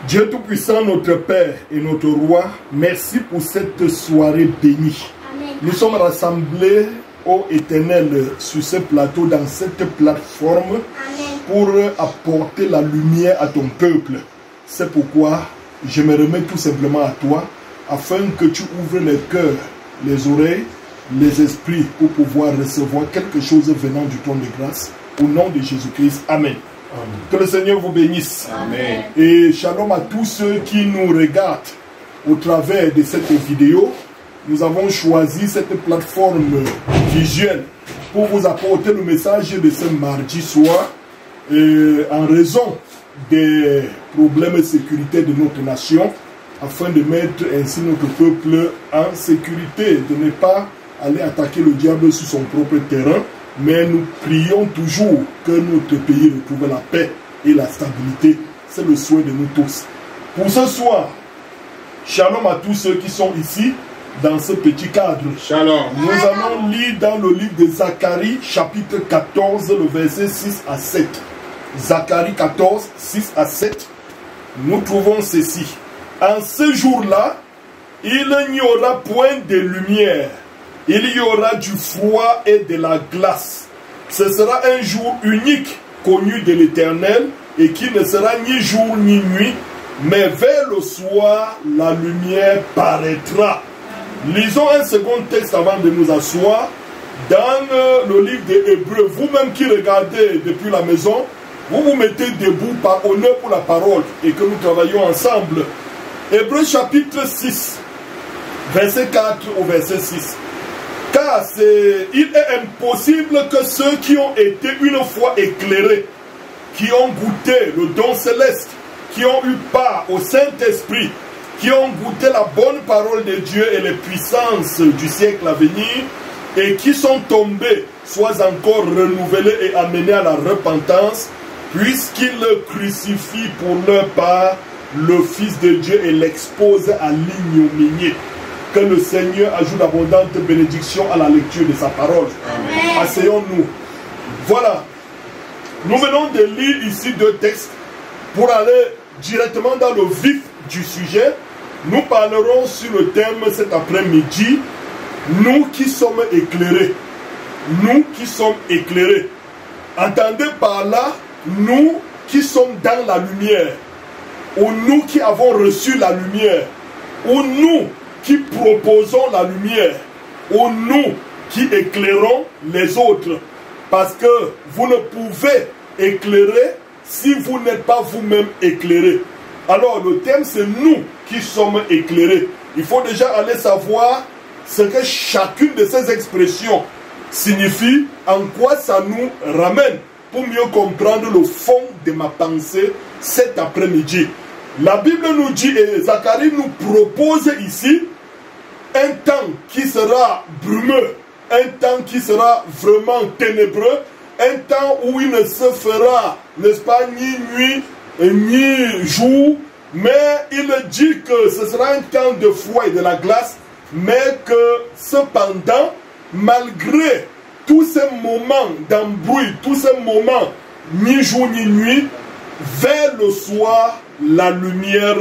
Dieu Tout-Puissant, notre Père et notre Roi, merci pour cette soirée bénie. Amen. Nous sommes rassemblés, ô Éternel, sur ce plateau, dans cette plateforme, Amen, pour apporter la lumière à ton peuple. C'est pourquoi je me remets tout simplement à toi, afin que tu ouvres les cœurs, les oreilles, les esprits, pour pouvoir recevoir quelque chose venant du trône de grâce. Au nom de Jésus-Christ. Amen. Amen. Que le Seigneur vous bénisse. Amen. Et shalom à tous ceux qui nous regardent au travers de cette vidéo. Nous avons choisi cette plateforme visuelle pour vous apporter le message de ce mardi soir en raison des problèmes sécuritaires de notre nation, afin de mettre ainsi notre peuple en sécurité, de ne pas aller attaquer le diable sur son propre terrain. Mais nous prions toujours que notre pays retrouve la paix et la stabilité. C'est le souhait de nous tous. Pour ce soir, shalom à tous ceux qui sont ici dans ce petit cadre. Shalom. Nous allons lire dans le livre de Zacharie, chapitre 14, le verset 6 à 7. Zacharie 14, 6 à 7. Nous trouvons ceci. En ce jour-là, il n'y aura point de lumière. Il y aura du froid et de la glace. Ce sera un jour unique, connu de l'Éternel, et qui ne sera ni jour ni nuit, mais vers le soir, la lumière paraîtra. Lisons un second texte avant de nous asseoir. Dans le livre des Hébreux, vous-même qui regardez depuis la maison, vous vous mettez debout par honneur pour la parole et que nous travaillons ensemble. Hébreux chapitre 6, verset 4 au verset 6. Car il est impossible que ceux qui ont été une fois éclairés, qui ont goûté le don céleste, qui ont eu part au Saint-Esprit, qui ont goûté la bonne parole de Dieu et les puissances du siècle à venir, et qui sont tombés, soient encore renouvelés et amenés à la repentance, puisqu'ils crucifient pour leur part le Fils de Dieu et l'exposent à l'ignominie. Que le Seigneur ajoute d'abondantes bénédictions à la lecture de sa parole. Asseyons-nous. Voilà. Nous venons de lire ici deux textes pour aller directement dans le vif du sujet. Nous parlerons sur le thème cet après-midi. Nous qui sommes éclairés. Nous qui sommes éclairés. Entendez par là, nous qui sommes dans la lumière. Ou nous qui avons reçu la lumière. Ou nous qui proposons la lumière, ou nous qui éclairons les autres. Parce que vous ne pouvez éclairer si vous n'êtes pas vous-même éclairé. Alors le thème c'est nous qui sommes éclairés. Il faut déjà aller savoir ce que chacune de ces expressions signifie, en quoi ça nous ramène, pour mieux comprendre le fond de ma pensée cet après-midi. La Bible nous dit, et Zacharie nous propose ici, un temps qui sera brumeux, un temps qui sera vraiment ténébreux, un temps où il ne se fera, n'est-ce pas, ni nuit ni jour, mais il dit que ce sera un temps de froid et de la glace, mais que cependant, malgré tous ces moments d'embrouille, tous ces moments ni jour ni nuit, vers le soir, la lumière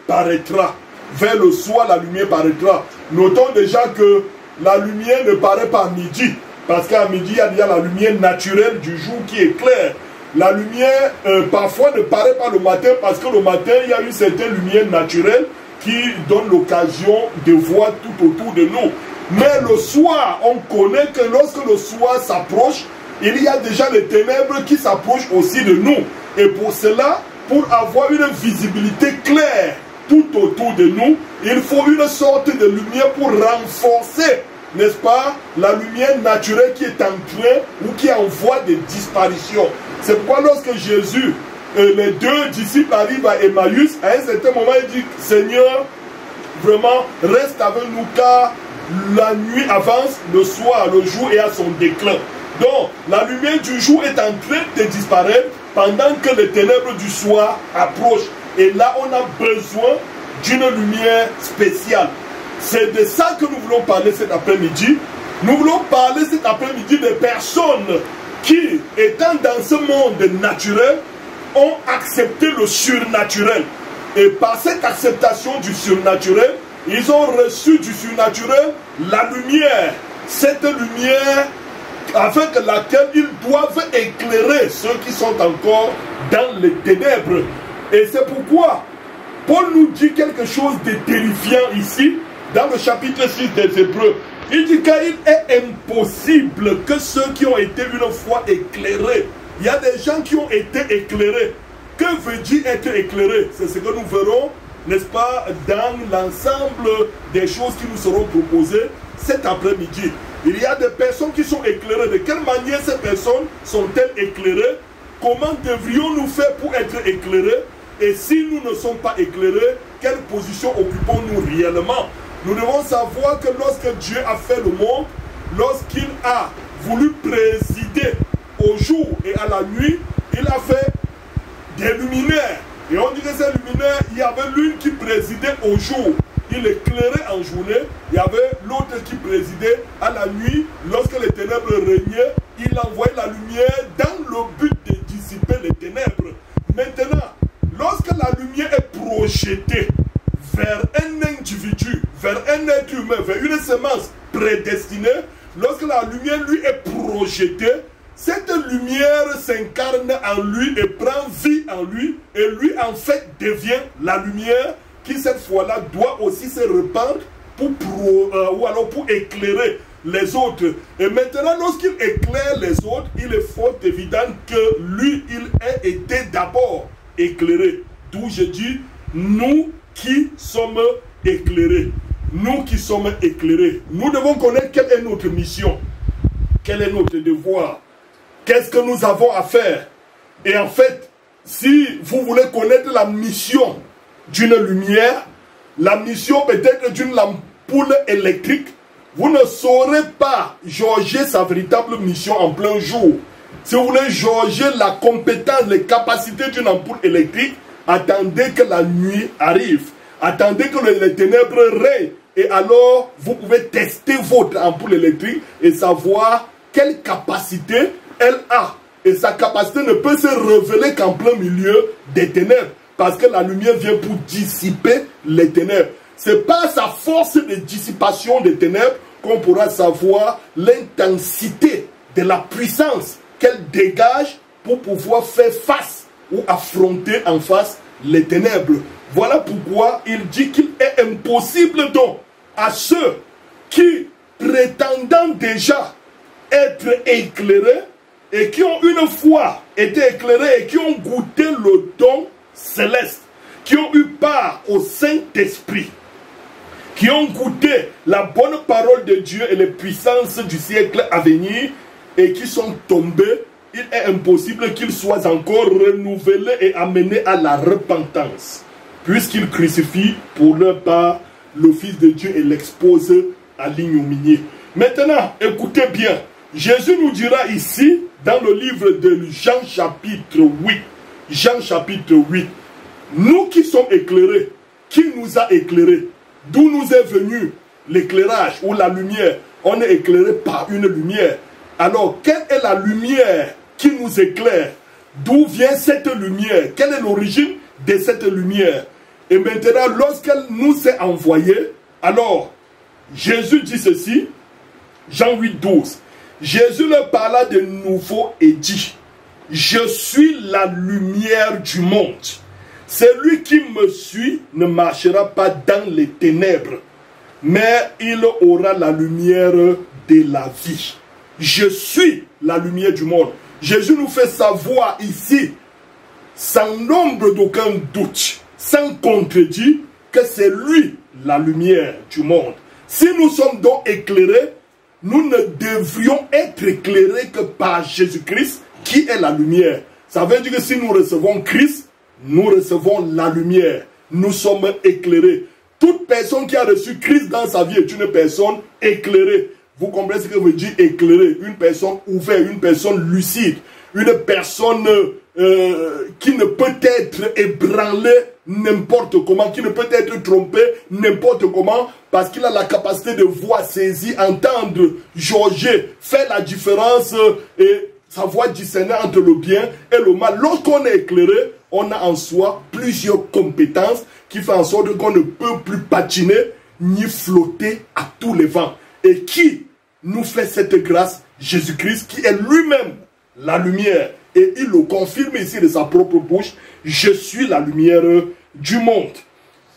paraîtra. Vers le soir, la lumière paraîtra. Notons déjà que la lumière ne paraît pas à midi, parce qu'à midi, il y a déjà la lumière naturelle du jour qui est claire. La lumière, parfois, ne paraît pas le matin, parce que le matin, il y a une certaine lumière naturelle qui donne l'occasion de voir tout autour de nous. Mais le soir, on connaît que lorsque le soir s'approche, il y a déjà les ténèbres qui s'approchent aussi de nous. Et pour cela, pour avoir une visibilité claire tout autour de nous, il faut une sorte de lumière pour renforcer, n'est-ce pas, la lumière naturelle qui est en train ou qui est en voie de disparition. C'est pourquoi lorsque Jésus, les deux disciples arrivent à Emmaüs, à un certain moment, il dit, Seigneur, vraiment, reste avec nous car la nuit avance, le soir, le jour est à son déclin. Donc, la lumière du jour est en train de disparaître pendant que les ténèbres du soir approchent. Et là, on a besoin d'une lumière spéciale. C'est de ça que nous voulons parler cet après-midi. Nous voulons parler cet après-midi des personnes qui, étant dans ce monde naturel, ont accepté le surnaturel. Et par cette acceptation du surnaturel, ils ont reçu du surnaturel la lumière. Cette lumière avec laquelle ils doivent éclairer ceux qui sont encore dans les ténèbres. Et c'est pourquoi Paul nous dit quelque chose de terrifiant ici, dans le chapitre 6 des Hébreux. Il dit qu'il est impossible que ceux qui ont été une fois éclairés, il y a des gens qui ont été éclairés. Que veut dire être éclairé? C'est ce que nous verrons, n'est-ce pas, dans l'ensemble des choses qui nous seront proposées cet après-midi. Il y a des personnes qui sont éclairées. De quelle manière ces personnes sont-elles éclairées? Comment devrions-nous faire pour être éclairés? Et si nous ne sommes pas éclairés, quelle position occupons-nous réellement? Nous devons savoir que lorsque Dieu a fait le monde, lorsqu'il a voulu présider au jour et à la nuit, il a fait des luminaires. Et on dit que ces luminaires, il y avait l'une qui présidait au jour. Il éclairait en journée. Il y avait l'autre qui présidait à la nuit. Lorsque les ténèbres régnaient, il envoyait la lumière dans le but de dissiper les ténèbres. Maintenant, lorsque la lumière est projetée vers un individu, vers un être humain, vers une semence prédestinée, lorsque la lumière lui est projetée, cette lumière s'incarne en lui et prend vie en lui, et lui en fait devient la lumière qui cette fois-là doit aussi se répandre ou alors pour éclairer les autres. Et maintenant, lorsqu'il éclaire les autres, il est fort évident que lui, il a été d'abord éclairé. D'où je dis, nous qui sommes éclairés, nous qui sommes éclairés, nous devons connaître quelle est notre mission, quel est notre devoir, qu'est-ce que nous avons à faire. Et en fait, si vous voulez connaître la mission d'une lumière, la mission peut-être d'une ampoule électrique, vous ne saurez pas jauger sa véritable mission en plein jour. Si vous voulez jauger la compétence, les capacités d'une ampoule électrique, attendez que la nuit arrive. Attendez que les ténèbres règnent. Et alors, vous pouvez tester votre ampoule électrique et savoir quelle capacité elle a. Et sa capacité ne peut se révéler qu'en plein milieu des ténèbres. Parce que la lumière vient pour dissiper les ténèbres. C'est par sa force de dissipation des ténèbres qu'on pourra savoir l'intensité de la puissance qu'elle dégage pour pouvoir faire face ou affronter en face les ténèbres. Voilà pourquoi il dit qu'il est impossible donc à ceux qui, prétendant déjà être éclairés et qui ont une fois été éclairés et qui ont goûté le don céleste, qui ont eu part au Saint-Esprit, qui ont goûté la bonne parole de Dieu et les puissances du siècle à venir et qui sont tombés, il est impossible qu'ils soient encore renouvelés et amenés à la repentance, puisqu'ils crucifient pour leur part le Fils de Dieu et l'exposent à l'ignominie. Maintenant, écoutez bien, Jésus nous dira ici, dans le livre de Jean chapitre 8, Jean chapitre 8, nous qui sommes éclairés, qui nous a éclairés, d'où nous est venu l'éclairage ou la lumière? On est éclairé par une lumière. Alors, quelle est la lumière qui nous éclaire? D'où vient cette lumière? Quelle est l'origine de cette lumière? Et maintenant, lorsqu'elle nous est envoyée, alors, Jésus dit ceci, Jean 8, 12. Jésus leur parla de nouveau et dit, « Je suis la lumière du monde. Celui qui me suit ne marchera pas dans les ténèbres, mais il aura la lumière de la vie. » Je suis la lumière du monde. Jésus nous fait savoir ici, sans nombre d'aucun doute, sans contredit, que c'est lui la lumière du monde. Si nous sommes donc éclairés, nous ne devrions être éclairés que par Jésus-Christ, qui est la lumière. Ça veut dire que si nous recevons Christ, nous recevons la lumière. Nous sommes éclairés. Toute personne qui a reçu Christ dans sa vie est une personne éclairée. Vous comprenez ce que veut dire éclairé? Une personne ouverte, une personne lucide, une personne qui ne peut être ébranlée n'importe comment, qui ne peut être trompée n'importe comment, parce qu'il a la capacité de voir, saisir, entendre, jauger, faire la différence et savoir discerner entre le bien et le mal. Lorsqu'on est éclairé, on a en soi plusieurs compétences qui font en sorte qu'on ne peut plus patiner ni flotter à tous les vents. Et qui nous fait cette grâce? Jésus-Christ, qui est lui-même la lumière. Et il le confirme ici de sa propre bouche: je suis la lumière du monde.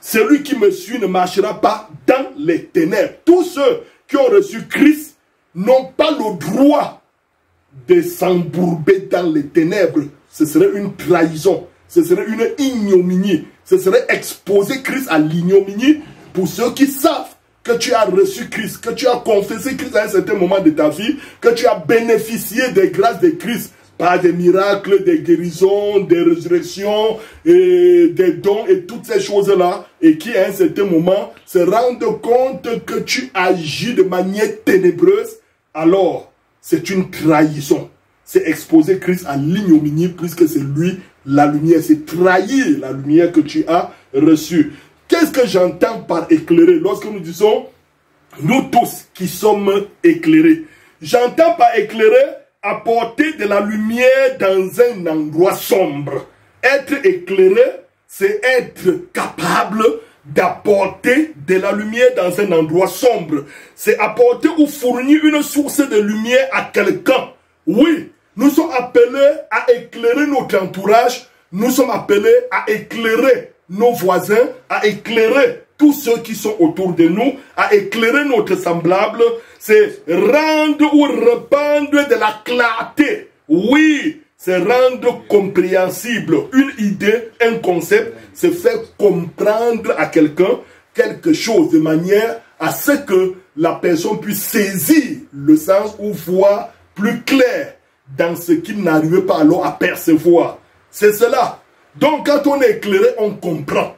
Celui qui me suit ne marchera pas dans les ténèbres. Tous ceux qui ont reçu Christ n'ont pas le droit de s'embourber dans les ténèbres. Ce serait une trahison. Ce serait une ignominie. Ce serait exposer Christ à l'ignominie pour ceux qui savent que tu as reçu Christ, que tu as confessé Christ à un certain moment de ta vie, que tu as bénéficié des grâces de Christ par des miracles, des guérisons, des résurrections, et des dons et toutes ces choses-là, et qui à un certain moment se rendent compte que tu agis de manière ténébreuse, alors c'est une trahison. C'est exposer Christ à l'ignominie puisque c'est lui la lumière. C'est trahir la lumière que tu as reçue. Qu'est-ce que j'entends par éclairer? Lorsque nous disons nous tous qui sommes éclairés, j'entends par éclairer apporter de la lumière dans un endroit sombre. Être éclairé, c'est être capable d'apporter de la lumière dans un endroit sombre. C'est apporter ou fournir une source de lumière à quelqu'un. Oui, nous sommes appelés à éclairer notre entourage. Nous sommes appelés à éclairer nos voisins, à éclairer tous ceux qui sont autour de nous, à éclairer notre semblable. C'est rendre ou répandre de la clarté. Oui, c'est rendre compréhensible une idée, un concept, c'est faire comprendre à quelqu'un quelque chose de manière à ce que la personne puisse saisir le sens ou voir plus clair dans ce qu'il n'arrivait pas alors à percevoir. C'est cela. Donc quand on est éclairé, on comprend.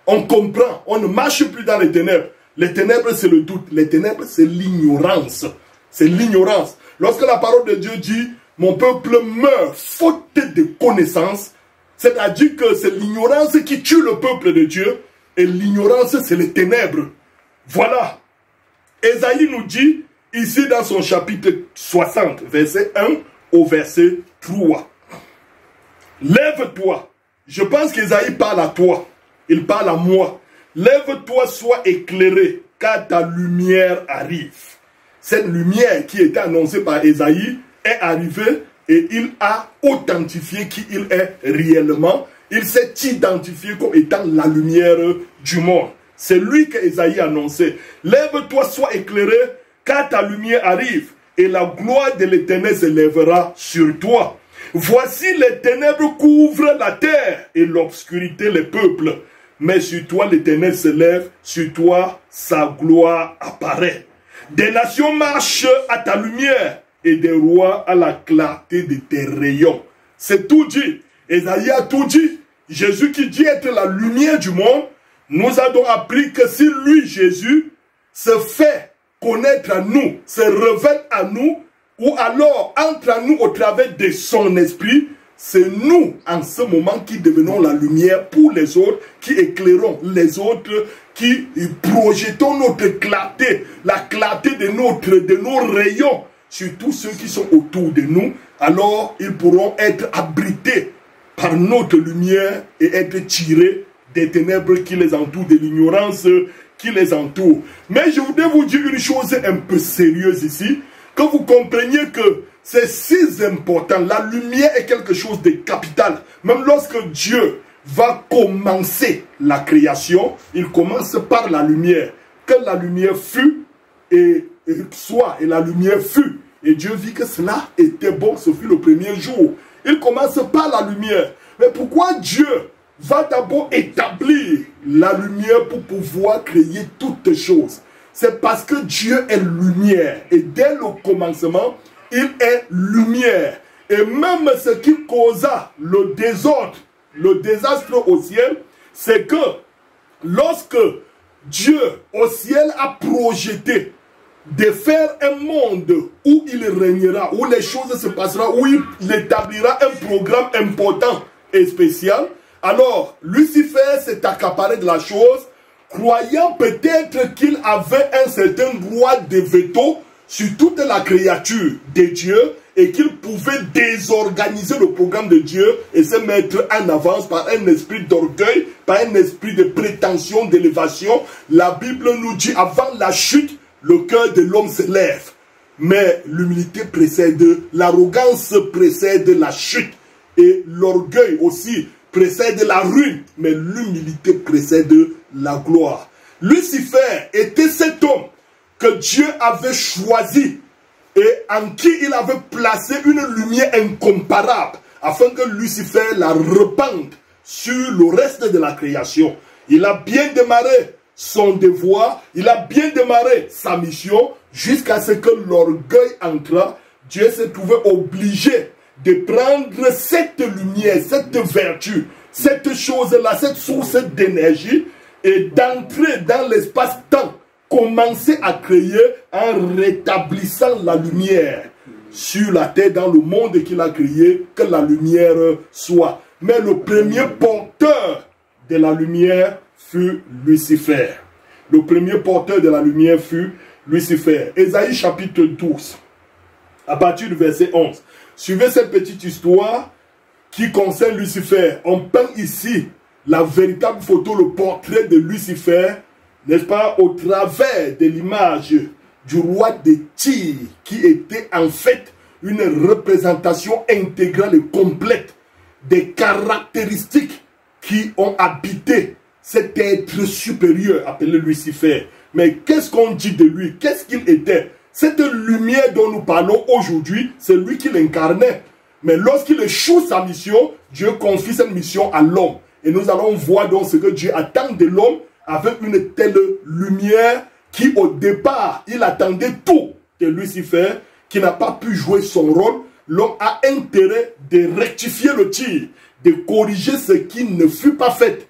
On comprend. On ne marche plus dans les ténèbres. Les ténèbres, c'est le doute. Les ténèbres, c'est l'ignorance. C'est l'ignorance. Lorsque la parole de Dieu dit « Mon peuple meurt faute de connaissance », c'est-à-dire que c'est l'ignorance qui tue le peuple de Dieu. Et l'ignorance, c'est les ténèbres. Voilà. Ésaïe nous dit, ici dans son chapitre 60, verset 1 au verset 3. « Lève-toi. » Je pense qu'Ésaïe parle à toi. Il parle à moi. Lève-toi, sois éclairé, car ta lumière arrive. Cette lumière qui était annoncée par Ésaïe est arrivée et il a authentifié qui il est réellement. Il s'est identifié comme étant la lumière du monde. C'est lui qu'Ésaïe a annoncé. Lève-toi, sois éclairé, car ta lumière arrive et la gloire de l'Éternel se lèvera sur toi. Voici les ténèbres couvrent la terre et l'obscurité les peuples. Mais sur toi l'Éternel se lève, sur toi sa gloire apparaît. Des nations marchent à ta lumière et des rois à la clarté de tes rayons. C'est tout dit. Ésaïe a tout dit. Jésus qui dit être la lumière du monde, nous avons appris que si lui, Jésus, se fait connaître à nous, se révèle à nous, ou alors entre à nous au travers de son esprit, c'est nous, en ce moment, qui devenons la lumière pour les autres, qui éclairons les autres, qui projetons notre clarté, la clarté de nos rayons sur tous ceux qui sont autour de nous. Alors, ils pourront être abrités par notre lumière et être tirés des ténèbres qui les entourent, de l'ignorance qui les entoure. Mais je voudrais vous dire une chose un peu sérieuse ici, que vous compreniez que c'est si important. La lumière est quelque chose de capital. Même lorsque Dieu va commencer la création, il commence par la lumière. Que la lumière fut et soit, et la lumière fut. Et Dieu vit que cela était bon, ce fut le premier jour. Il commence par la lumière. Mais pourquoi Dieu va d'abord établir la lumière pour pouvoir créer toutes choses? C'est parce que Dieu est lumière. Et dès le commencement, il est lumière. Et même ce qui causa le désordre, le désastre au ciel, c'est que lorsque Dieu au ciel a projeté de faire un monde où il régnera, où les choses se passeront, où il établira un programme important et spécial, alors Lucifer s'est accaparé de la chose, croyant peut-être qu'il avait un certain droit de veto sur toute la créature de Dieu et qu'il pouvait désorganiser le programme de Dieu et se mettre en avance par un esprit d'orgueil, par un esprit de prétention, d'élévation. La Bible nous dit, avant la chute, le cœur de l'homme se lève. Mais l'humilité précède, l'arrogance précède la chute. Et l'orgueil aussi précède la ruine. Mais l'humilité précède la gloire. Lucifer était cet homme que Dieu avait choisi et en qui il avait placé une lumière incomparable afin que Lucifer la répande sur le reste de la création. Il a bien démarré son devoir, il a bien démarré sa mission jusqu'à ce que l'orgueil entra. Dieu s'est trouvé obligé de prendre cette lumière, cette vertu, cette chose-là, cette source d'énergie et d'entrer dans l'espace-temps, commencer à créer en rétablissant la lumière sur la terre, dans le monde qu'il a créé, que la lumière soit. Mais le premier porteur de la lumière fut Lucifer. Le premier porteur de la lumière fut Lucifer. Ésaïe chapitre 12, à partir du verset 11. Suivez cette petite histoire qui concerne Lucifer. On peint ici la véritable photo, le portrait de Lucifer, n'est-ce pas, au travers de l'image du roi de Tyr, qui était en fait une représentation intégrale et complète des caractéristiques qui ont habité cet être supérieur appelé Lucifer. Mais qu'est-ce qu'on dit de lui? Qu'est-ce qu'il était? Cette lumière dont nous parlons aujourd'hui, c'est lui qui l'incarnait. Mais lorsqu'il échoue sa mission, Dieu confie cette mission à l'homme. Et nous allons voir donc ce que Dieu attend de l'homme avec une telle lumière qui au départ, il attendait tout de Lucifer, qui n'a pas pu jouer son rôle. L'homme a intérêt de rectifier le tir, de corriger ce qui ne fut pas fait.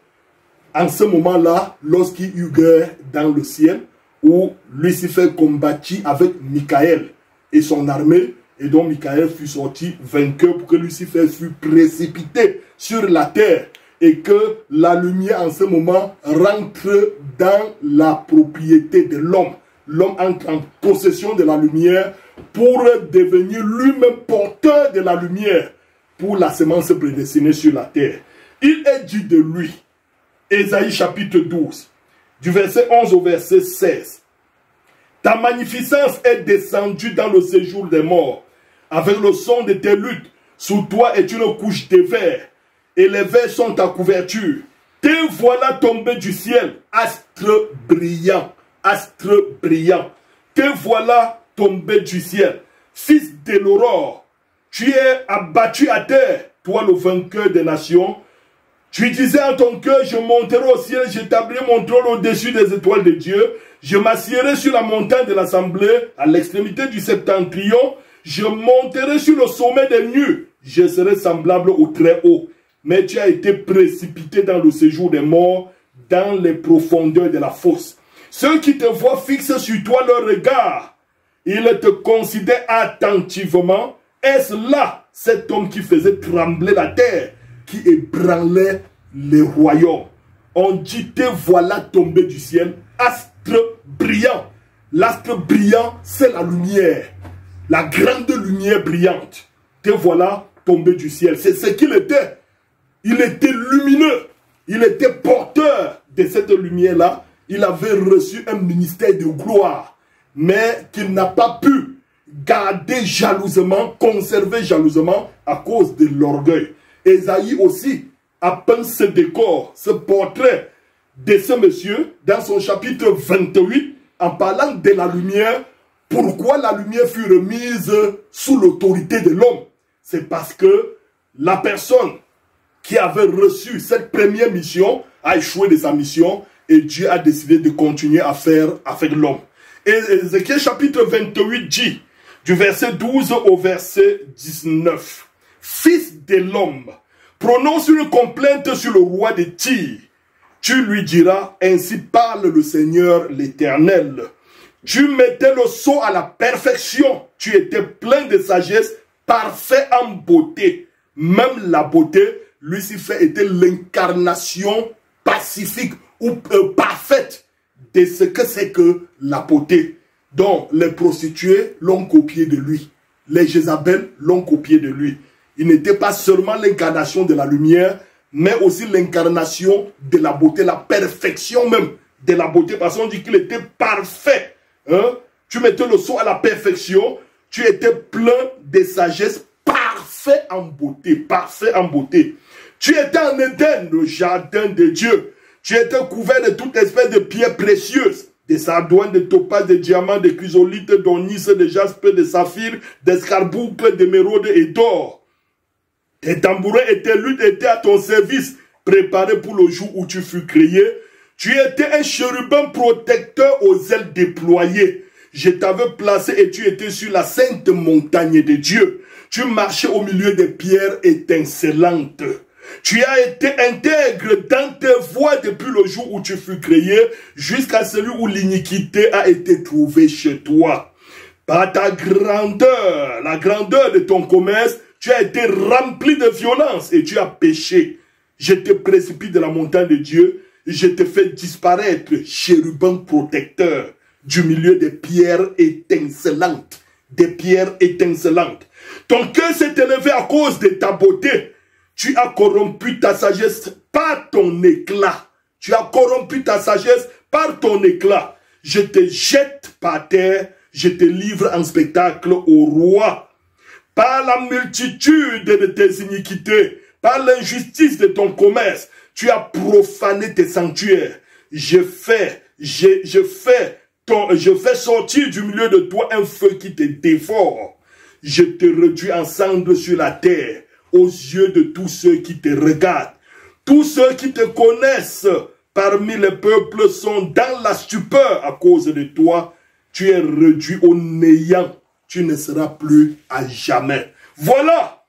En ce moment-là, lorsqu'il eut guerre dans le ciel, où Lucifer combattit avec Michael et son armée, et donc Michael fut sorti vainqueur pour que Lucifer fût précipité sur la terre et que la lumière en ce moment rentre dans la propriété de l'homme. L'homme entre en possession de la lumière pour devenir lui-même porteur de la lumière pour la semence prédestinée sur la terre. Il est dit de lui, Ésaïe chapitre 12, du verset 11 au verset 16. Ta magnificence est descendue dans le séjour des morts, avec le son de tes luttes. Sous toi est une couche de verre, et les vers sont ta couverture. Te voilà tombé du ciel, astre brillant, astre brillant. Te voilà tombé du ciel, fils de l'aurore. Tu es abattu à terre, toi le vainqueur des nations. Tu disais en ton cœur, je monterai au ciel, j'établirai mon trône au-dessus des étoiles de Dieu. Je m'assierai sur la montagne de l'assemblée, à l'extrémité du septentrion. Je monterai sur le sommet des nues. Je serai semblable au Très-Haut. Mais tu as été précipité dans le séjour des morts, dans les profondeurs de la fosse. Ceux qui te voient fixent sur toi leur regard. Ils te considèrent attentivement. Est-ce là cet homme qui faisait trembler la terre, qui ébranlait les royaumes? On dit, te voilà tombé du ciel, astre brillant. L'astre brillant, c'est la lumière. La grande lumière brillante. Te voilà tombé du ciel. C'est ce qu'il était. Il était lumineux. Il était porteur de cette lumière-là. Il avait reçu un ministère de gloire. Mais qu'il n'a pas pu garder jalousement, conserver jalousement à cause de l'orgueil. Ésaïe aussi a peint ce décor, ce portrait de ce monsieur dans son chapitre 28 en parlant de la lumière. Pourquoi la lumière fut remise sous l'autorité de l'homme? C'est parce que la personne qui avait reçu cette première mission a échoué de sa mission et Dieu a décidé de continuer à faire avec l'homme. Et Ézéchiel chapitre 28 dit, du verset 12 au verset 19, Fils de l'homme, prononce une complainte sur le roi de Tyr. Tu lui diras, ainsi parle le Seigneur l'Éternel. Tu mettais le sceau à la perfection. Tu étais plein de sagesse, parfait en beauté. Même la beauté, Lucifer était l'incarnation pacifique ou parfaite de ce que c'est que la beauté. Donc, les prostituées l'ont copié de lui. les Jézabel l'ont copié de lui. Il n'était pas seulement l'incarnation de la lumière, mais aussi l'incarnation de la beauté, la perfection même de la beauté, parce qu'on dit qu'il était parfait. Hein? Tu mettais le saut à la perfection, tu étais plein de sagesse, parfait en beauté, parfait en beauté. Tu étais en Éden, le jardin de Dieu. Tu étais couvert de toute espèce de pierres précieuses, de sardoines, de topazes, de diamants, de chrysolites, d'onyx, de jaspe, de saphir, d'escarboucles, d'émeraude et d'or. Tes tambourins et tes luttes étaient à ton service, préparés pour le jour où tu fus créé. Tu étais un chérubin protecteur aux ailes déployées. Je t'avais placé et tu étais sur la sainte montagne de Dieu. Tu marchais au milieu des pierres étincelantes. Tu as été intègre dans tes voies depuis le jour où tu fus créé, jusqu'à celui où l'iniquité a été trouvée chez toi. Par ta grandeur, la grandeur de ton commerce, tu as été rempli de violence et tu as péché. Je te précipite de la montagne de Dieu, je te fais disparaître, chérubin protecteur, du milieu des pierres étincelantes. Des pierres étincelantes. Ton cœur s'est élevé à cause de ta beauté. Tu as corrompu ta sagesse par ton éclat. Tu as corrompu ta sagesse par ton éclat. Je te jette par terre, je te livre en spectacle au roi. Par la multitude de tes iniquités, par l'injustice de ton commerce, tu as profané tes sanctuaires. Je fais sortir du milieu de toi un feu qui te dévore. Je te réduis en cendres sur la terre, aux yeux de tous ceux qui te regardent. Tous ceux qui te connaissent parmi les peuples sont dans la stupeur à cause de toi. Tu es réduit au néant. Tu ne seras plus à jamais. Voilà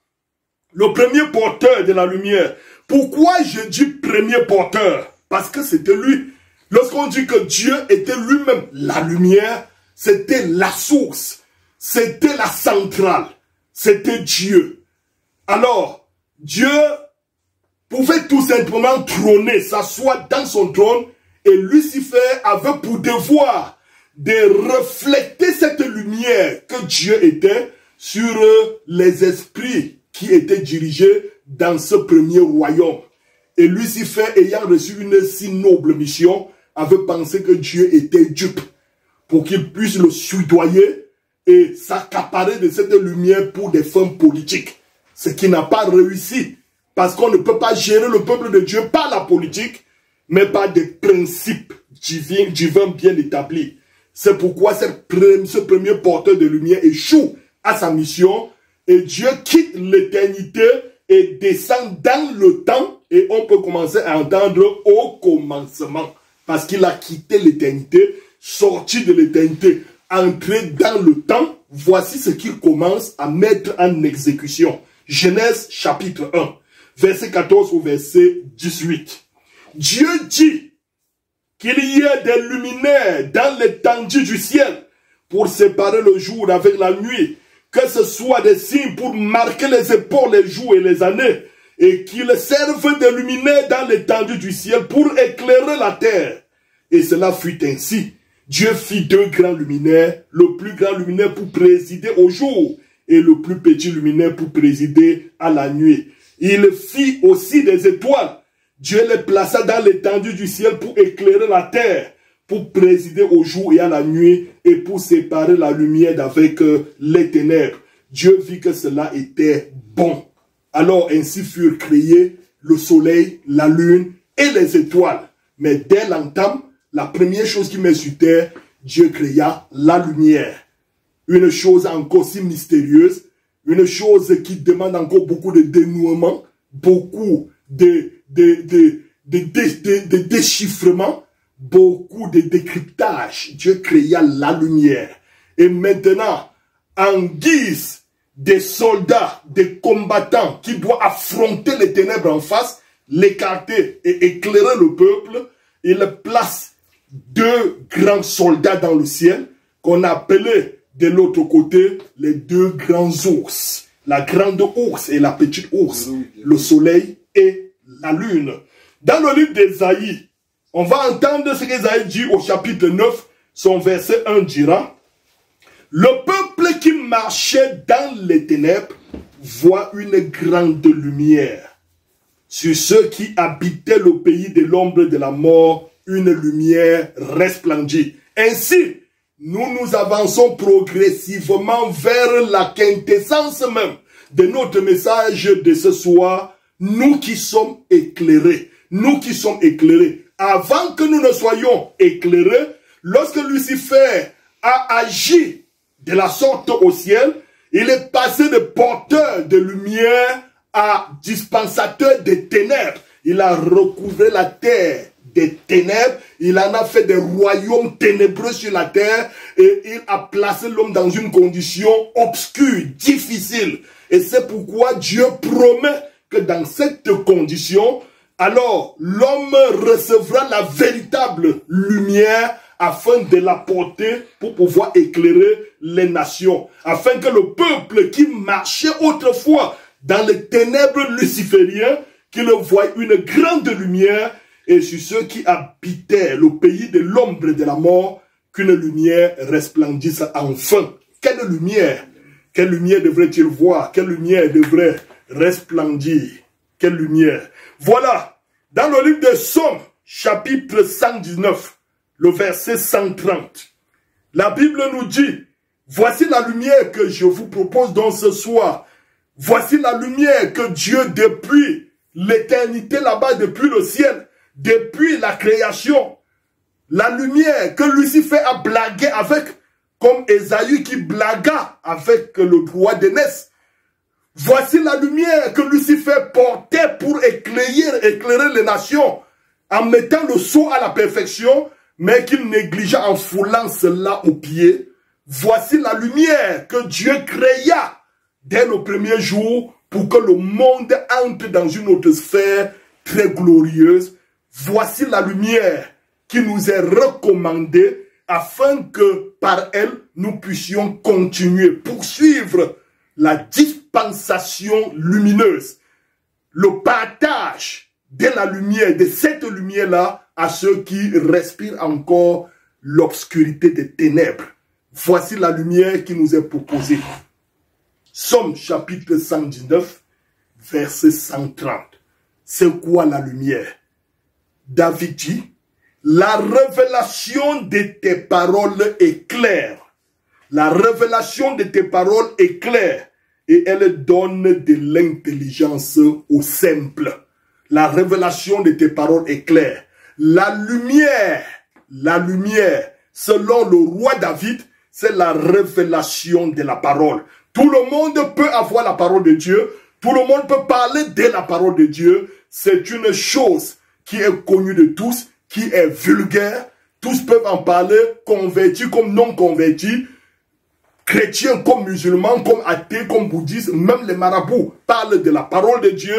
le premier porteur de la lumière. Pourquoi je dis premier porteur? Parce que c'était lui. Lorsqu'on dit que Dieu était lui-même la lumière, c'était la source. C'était la centrale. C'était Dieu. Alors, Dieu pouvait tout simplement trôner, s'asseoir dans son trône, et Lucifer avait pour devoir de refléter cette lumière que Dieu était sur les esprits qui étaient dirigés dans ce premier royaume. Et Lucifer, ayant reçu une si noble mission, avait pensé que Dieu était dupe pour qu'il puisse le soudoyer et s'accaparer de cette lumière pour des fins politiques. Ce qui n'a pas réussi, parce qu'on ne peut pas gérer le peuple de Dieu par la politique, mais par des principes divins bien établis. C'est pourquoi ce premier porteur de lumière échoue à sa mission et Dieu quitte l'éternité et descend dans le temps, et on peut commencer à entendre au commencement, parce qu'il a quitté l'éternité, sorti de l'éternité, entré dans le temps. Voici ce qu'il commence à mettre en exécution. Genèse chapitre 1, verset 14 au verset 18. Dieu dit qu'il y ait des luminaires dans l'étendue du ciel pour séparer le jour avec la nuit, que ce soit des signes pour marquer les épaules, les jours et les années, et qu'ils servent de luminaires dans l'étendue du ciel pour éclairer la terre. Et cela fut ainsi. Dieu fit deux grands luminaires, le plus grand luminaire pour présider au jour, et le plus petit luminaire pour présider à la nuit. Il fit aussi des étoiles. Dieu les plaça dans l'étendue du ciel pour éclairer la terre, pour présider au jour et à la nuit, et pour séparer la lumière d'avec les ténèbres. Dieu vit que cela était bon. Alors ainsi furent créés le soleil, la lune et les étoiles. Mais dès l'entame, la première chose qui met sur terre, Dieu créa la lumière. Une chose encore si mystérieuse, une chose qui demande encore beaucoup de dénouement, beaucoup de déchiffrement, beaucoup de décryptage. Dieu créa la lumière. Et maintenant, en guise des soldats, des combattants qui doivent affronter les ténèbres en face, l'écarter et éclairer le peuple, il place deux grands soldats dans le ciel qu'on appelait de l'autre côté les deux grands ours. La grande ours et la petite ours, le soleil et la lune. Dans le livre d'Ésaïe, on va entendre ce qu'Ésaïe dit au chapitre 9, son verset 1 dira: le peuple qui marchaient dans les ténèbres voient une grande lumière. Sur ceux qui habitaient le pays de l'ombre de la mort, une lumière resplendit. Ainsi, nous avançons progressivement vers la quintessence même de notre message de ce soir, nous qui sommes éclairés. Nous qui sommes éclairés. Avant que nous ne soyons éclairés, lorsque Lucifer a agi de la sorte au ciel, il est passé de porteur de lumière à dispensateur des ténèbres. Il a recouvré la terre des ténèbres, il en a fait des royaumes ténébreux sur la terre et il a placé l'homme dans une condition obscure, difficile. Et c'est pourquoi Dieu promet que dans cette condition, alors l'homme recevra la véritable lumière afin de la porter pour pouvoir éclairer les nations, afin que le peuple qui marchait autrefois dans les ténèbres lucifériens, qu'il voie une grande lumière, et sur ceux qui habitaient le pays de l'ombre de la mort, qu'une lumière resplendisse enfin. Quelle lumière? Quelle lumière devrait-il voir? Quelle lumière devrait resplendir? Quelle lumière? Voilà, dans le livre de Psaumes, chapitre 119, le verset 130, la Bible nous dit, voici la lumière que je vous propose dans ce soir. Voici la lumière que Dieu, depuis l'éternité là-bas, depuis le ciel, depuis la création, la lumière que Lucifer a blagué avec, comme Ésaü qui blagua avec le roi d'Énès. Voici la lumière que Lucifer portait pour éclairer les nations, en mettant le sceau à la perfection, mais qu'il négligea en foulant cela aux pieds. Voici la lumière que Dieu créa dès le premier jour pour que le monde entre dans une autre sphère très glorieuse. Voici la lumière qui nous est recommandée afin que par elle, nous puissions continuer, poursuivre la dispensation lumineuse, le partage de la lumière, de cette lumière-là, à ceux qui respirent encore l'obscurité des ténèbres. Voici la lumière qui nous est proposée. Somme chapitre 119, verset 130. C'est quoi la lumière? David dit, la révélation de tes paroles est claire. La révélation de tes paroles est claire et elle donne de l'intelligence aux simples. La révélation de tes paroles est claire. La lumière, selon le roi David, c'est la révélation de la parole. Tout le monde peut avoir la parole de Dieu. Tout le monde peut parler de la parole de Dieu. C'est une chose qui est connue de tous, qui est vulgaire. Tous peuvent en parler, convertis comme non convertis, chrétiens comme musulmans, comme athées, comme bouddhistes. Même les marabouts parlent de la parole de Dieu.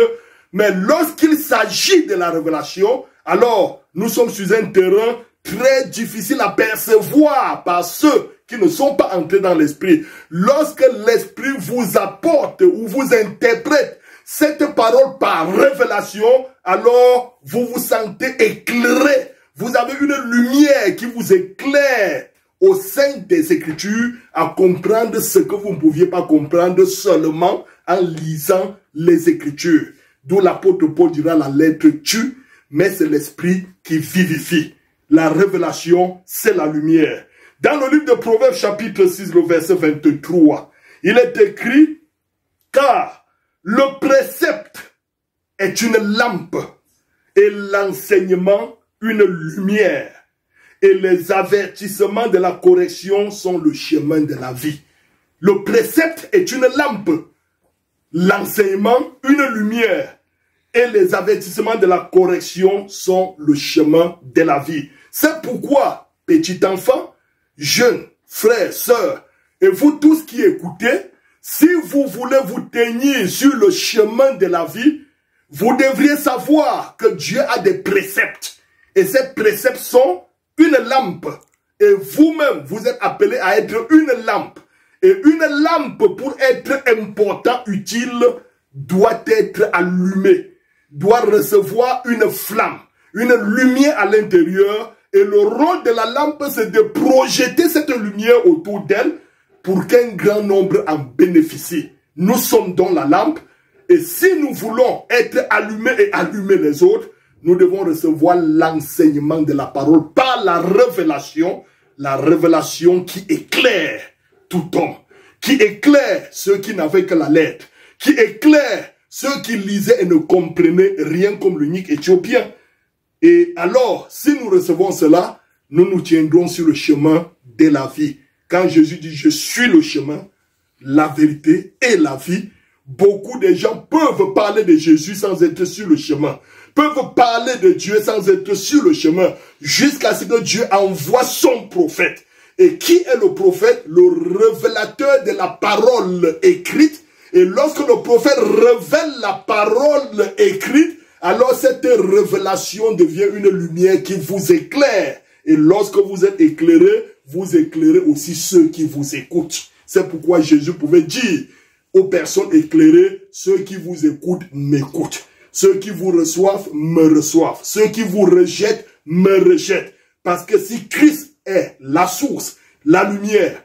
Mais lorsqu'il s'agit de la révélation, alors nous sommes sur un terrain très difficile à percevoir par ceux qui ne sont pas entrés dans l'esprit. Lorsque l'esprit vous apporte ou vous interprète cette parole par révélation, alors vous vous sentez éclairé. Vous avez une lumière qui vous éclaire au sein des Écritures à comprendre ce que vous ne pouviez pas comprendre seulement en lisant les Écritures. D'où l'apôtre Paul dira la lettre tue, mais c'est l'esprit qui vivifie. La révélation, c'est la lumière. Dans le livre de Proverbes, chapitre 6, le verset 23, il est écrit, car le précepte est une lampe et l'enseignement une lumière. Et les avertissements de la correction sont le chemin de la vie. Le précepte est une lampe, l'enseignement une lumière. Et les avertissements de la correction sont le chemin de la vie. C'est pourquoi, petit enfant, jeunes, frères, sœurs, et vous tous qui écoutez, si vous voulez vous tenir sur le chemin de la vie, vous devriez savoir que Dieu a des préceptes. Et ces préceptes sont une lampe. Et vous-même, vous êtes appelés à être une lampe. Et une lampe, pour être important, utile, doit être allumée, doit recevoir une flamme, une lumière à l'intérieur. Et le rôle de la lampe, c'est de projeter cette lumière autour d'elle pour qu'un grand nombre en bénéficie. Nous sommes dans la lampe et si nous voulons être allumés et allumer les autres, nous devons recevoir l'enseignement de la parole par la révélation qui éclaire tout homme, qui éclaire ceux qui n'avaient que la lettre, qui éclaire ceux qui lisaient et ne comprenaient rien comme l'unique éthiopien. Et alors, si nous recevons cela, nous nous tiendrons sur le chemin de la vie. Quand Jésus dit « Je suis le chemin, la vérité et la vie », beaucoup de gens peuvent parler de Jésus sans être sur le chemin, peuvent parler de Dieu sans être sur le chemin, jusqu'à ce que Dieu envoie son prophète. Et qui est le prophète? Le révélateur de la parole écrite. Et lorsque le prophète révèle la parole écrite, alors cette révélation devient une lumière qui vous éclaire. Et lorsque vous êtes éclairé, vous éclairez aussi ceux qui vous écoutent. C'est pourquoi Jésus pouvait dire aux personnes éclairées, ceux qui vous écoutent m'écoutent. Ceux qui vous reçoivent me reçoivent. Ceux qui vous rejettent me rejettent. Parce que si Christ est la source, la lumière,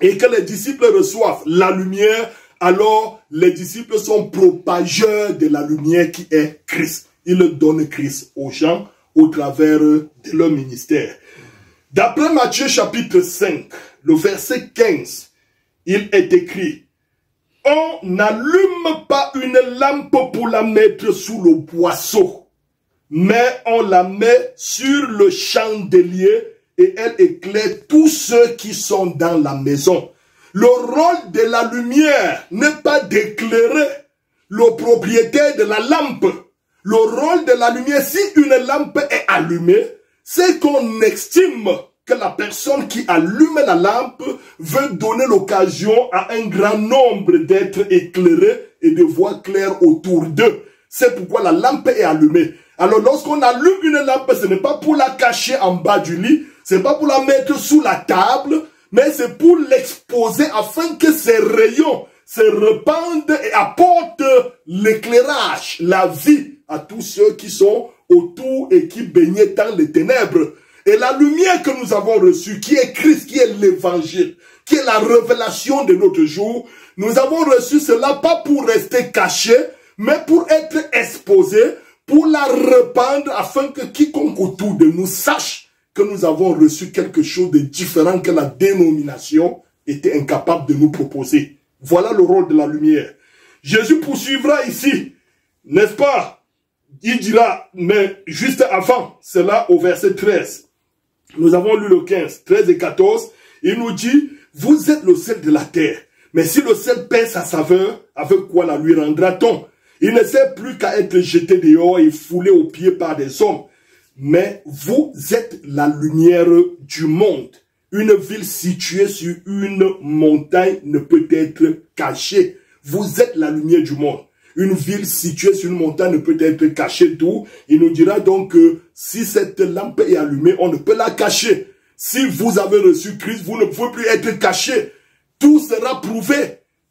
et que les disciples reçoivent la lumière, alors les disciples sont propageurs de la lumière qui est Christ. Ils donnent Christ aux gens au travers de leur ministère. D'après Matthieu chapitre 5, le verset 15, il est écrit: on n'allume pas une lampe pour la mettre sous le boisseau, mais on la met sur le chandelier et elle éclaire tous ceux qui sont dans la maison. Le rôle de la lumière n'est pas d'éclairer le propriétaire de la lampe. Le rôle de la lumière, si une lampe est allumée, c'est qu'on estime que la personne qui allume la lampe veut donner l'occasion à un grand nombre d'être éclairés et de voir clair autour d'eux. C'est pourquoi la lampe est allumée. Alors lorsqu'on allume une lampe, ce n'est pas pour la cacher en bas du lit, ce n'est pas pour la mettre sous la table, mais c'est pour l'exposer afin que ses rayons se répandent et apportent l'éclairage, la vie à tous ceux qui sont autour et qui baignaient dans les ténèbres. Et la lumière que nous avons reçue, qui est Christ, qui est l'évangile, qui est la révélation de notre jour, nous avons reçu cela pas pour rester caché, mais pour être exposé, pour la répandre afin que quiconque autour de nous sache que nous avons reçu quelque chose de différent que la dénomination était incapable de nous proposer. Voilà le rôle de la lumière. Jésus poursuivra ici, n'est-ce pas? Il dira, mais juste avant, c'est là au verset 13. Nous avons lu le 15, 13 et 14. Il nous dit, vous êtes le sel de la terre. Mais si le sel perd sa saveur, avec quoi la lui rendra-t-on? Il ne sert plus qu'à être jeté dehors et foulé aux pieds par des hommes. Mais vous êtes la lumière du monde. Une ville située sur une montagne ne peut être cachée. Vous êtes la lumière du monde. Une ville située sur une montagne ne peut être cachée d'où. Il nous dira donc que si cette lampe est allumée, on ne peut la cacher. Si vous avez reçu Christ, vous ne pouvez plus être caché. Tout sera prouvé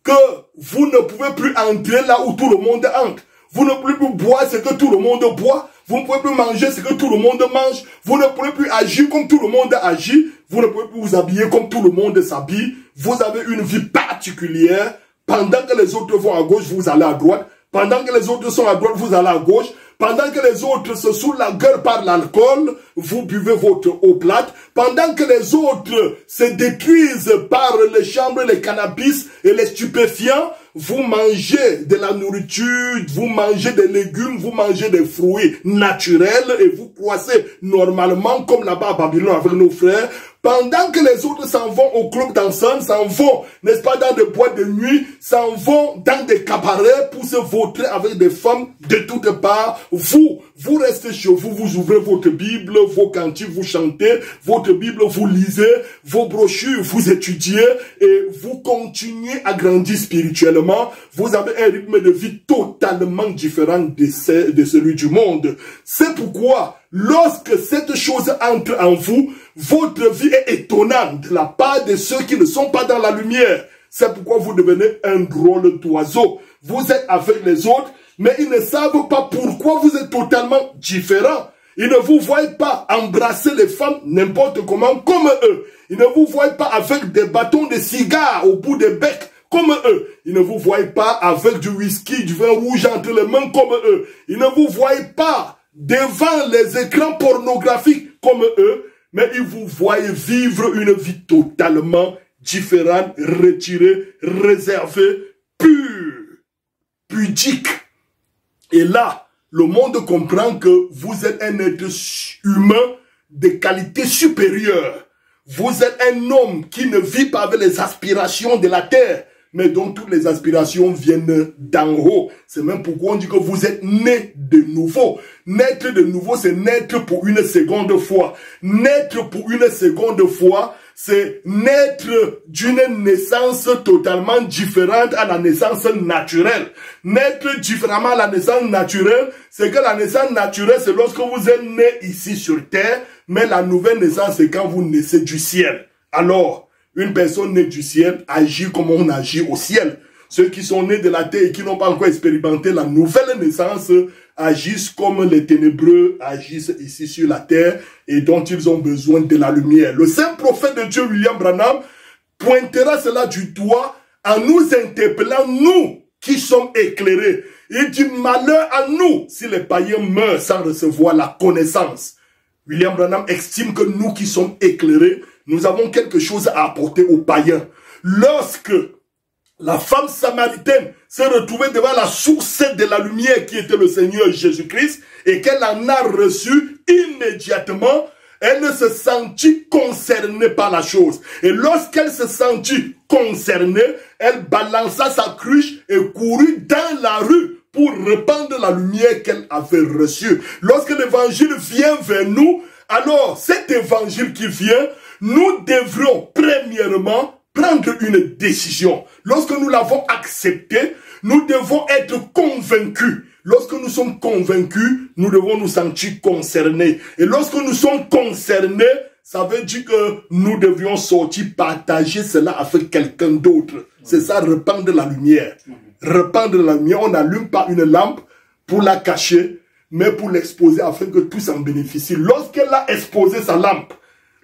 que vous ne pouvez plus entrer là où tout le monde entre. Vous ne pouvez plus boire ce que tout le monde boit. Vous ne pouvez plus manger ce que tout le monde mange. Vous ne pouvez plus agir comme tout le monde agit. Vous ne pouvez plus vous habiller comme tout le monde s'habille. Vous avez une vie particulière. Pendant que les autres vont à gauche, vous allez à droite. Pendant que les autres sont à droite, vous allez à gauche. Pendant que les autres se saoulent la gueule par l'alcool, vous buvez votre eau plate. Pendant que les autres se détruisent par les chambres, les cannabis et les stupéfiants, vous mangez de la nourriture, vous mangez des légumes, vous mangez des fruits naturels et vous croissez normalement comme là-bas à Babylone avec nos frères. Pendant que les autres s'en vont au club dansant, s'en vont, n'est-ce pas, dans des boîtes de nuit, s'en vont dans des cabarets pour se vautrer avec des femmes de toutes parts, vous restez chez vous, vous ouvrez votre Bible, vos cantiques, vous chantez, votre Bible, vous lisez, vos brochures, vous étudiez et vous continuez à grandir spirituellement. Vous avez un rythme de vie totalement différent de celui du monde. C'est pourquoi, lorsque cette chose entre en vous, votre vie est étonnante de la part de ceux qui ne sont pas dans la lumière. C'est pourquoi vous devenez un drôle d'oiseau. Vous êtes avec les autres, mais ils ne savent pas pourquoi vous êtes totalement différents. Ils ne vous voient pas embrasser les femmes n'importe comment comme eux. Ils ne vous voient pas avec des bâtons de cigare au bout des becs comme eux. Ils ne vous voient pas avec du whisky, du vin rouge entre les mains comme eux. Ils ne vous voient pas devant les écrans pornographiques comme eux. Mais ils vous voient vivre une vie totalement différente, retirée, réservée, pure, pudique. Et là, le monde comprend que vous êtes un être humain de qualité supérieure. Vous êtes un homme qui ne vit pas avec les aspirations de la terre, mais dont toutes les aspirations viennent d'en haut. C'est même pourquoi on dit que vous êtes né de nouveau. Naître de nouveau, c'est naître pour une seconde fois. Naître pour une seconde fois, c'est naître d'une naissance totalement différente à la naissance naturelle. Naître différemment à la naissance naturelle, c'est que la naissance naturelle, c'est lorsque vous êtes né ici sur terre, mais la nouvelle naissance, c'est quand vous naissez du ciel. Alors, une personne née du ciel agit comme on agit au ciel. Ceux qui sont nés de la terre et qui n'ont pas encore expérimenté la nouvelle naissance agissent comme les ténébreux agissent ici sur la terre et dont ils ont besoin de la lumière. Le saint prophète de Dieu, William Branham, pointera cela du doigt en nous interpellant, nous qui sommes éclairés. Il dit malheur à nous si les païens meurent sans recevoir la connaissance. William Branham estime que nous qui sommes éclairés, nous avons quelque chose à apporter aux païens. Lorsque la femme samaritaine s'est retrouvée devant la source de la lumière qui était le Seigneur Jésus-Christ et qu'elle en a reçu immédiatement, elle ne se sentit concernée par la chose. Et lorsqu'elle se sentit concernée, elle balança sa cruche et courut dans la rue pour répandre la lumière qu'elle avait reçue. Lorsque l'évangile vient vers nous, alors cet évangile qui vient, nous devrons premièrement prendre une décision. Lorsque nous l'avons accepté, nous devons être convaincus. Lorsque nous sommes convaincus, nous devons nous sentir concernés. Et lorsque nous sommes concernés, ça veut dire que nous devions sortir, partager cela avec quelqu'un d'autre. C'est ça, répandre la lumière. Répandre la lumière, on n'allume pas une lampe pour la cacher, mais pour l'exposer afin que tous en bénéficient. Lorsqu'elle a exposé sa lampe,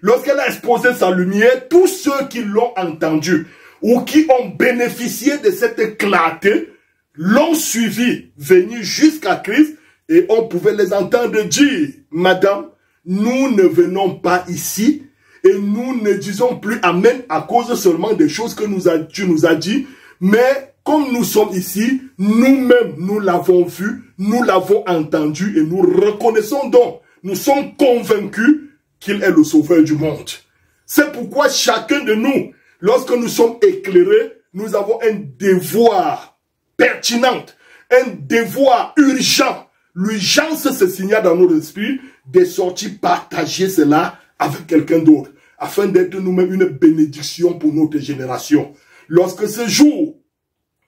lorsqu'elle a exposé sa lumière, tous ceux qui l'ont entendu ou qui ont bénéficié de cette clarté l'ont suivi, venu jusqu'à Christ et on pouvait les entendre dire, Madame, nous ne venons pas ici et nous ne disons plus Amen à cause seulement des choses que tu nous as dit, mais comme nous sommes ici, nous-mêmes, nous l'avons vu, nous l'avons entendu et nous reconnaissons donc, nous sommes convaincus qu'il est le sauveur du monde. C'est pourquoi chacun de nous, lorsque nous sommes éclairés, nous avons un devoir pertinent, un devoir urgent. L'urgence se signale dans notre esprit de sortir partager cela avec quelqu'un d'autre, afin d'être nous-mêmes une bénédiction pour notre génération. Lorsque ce jour,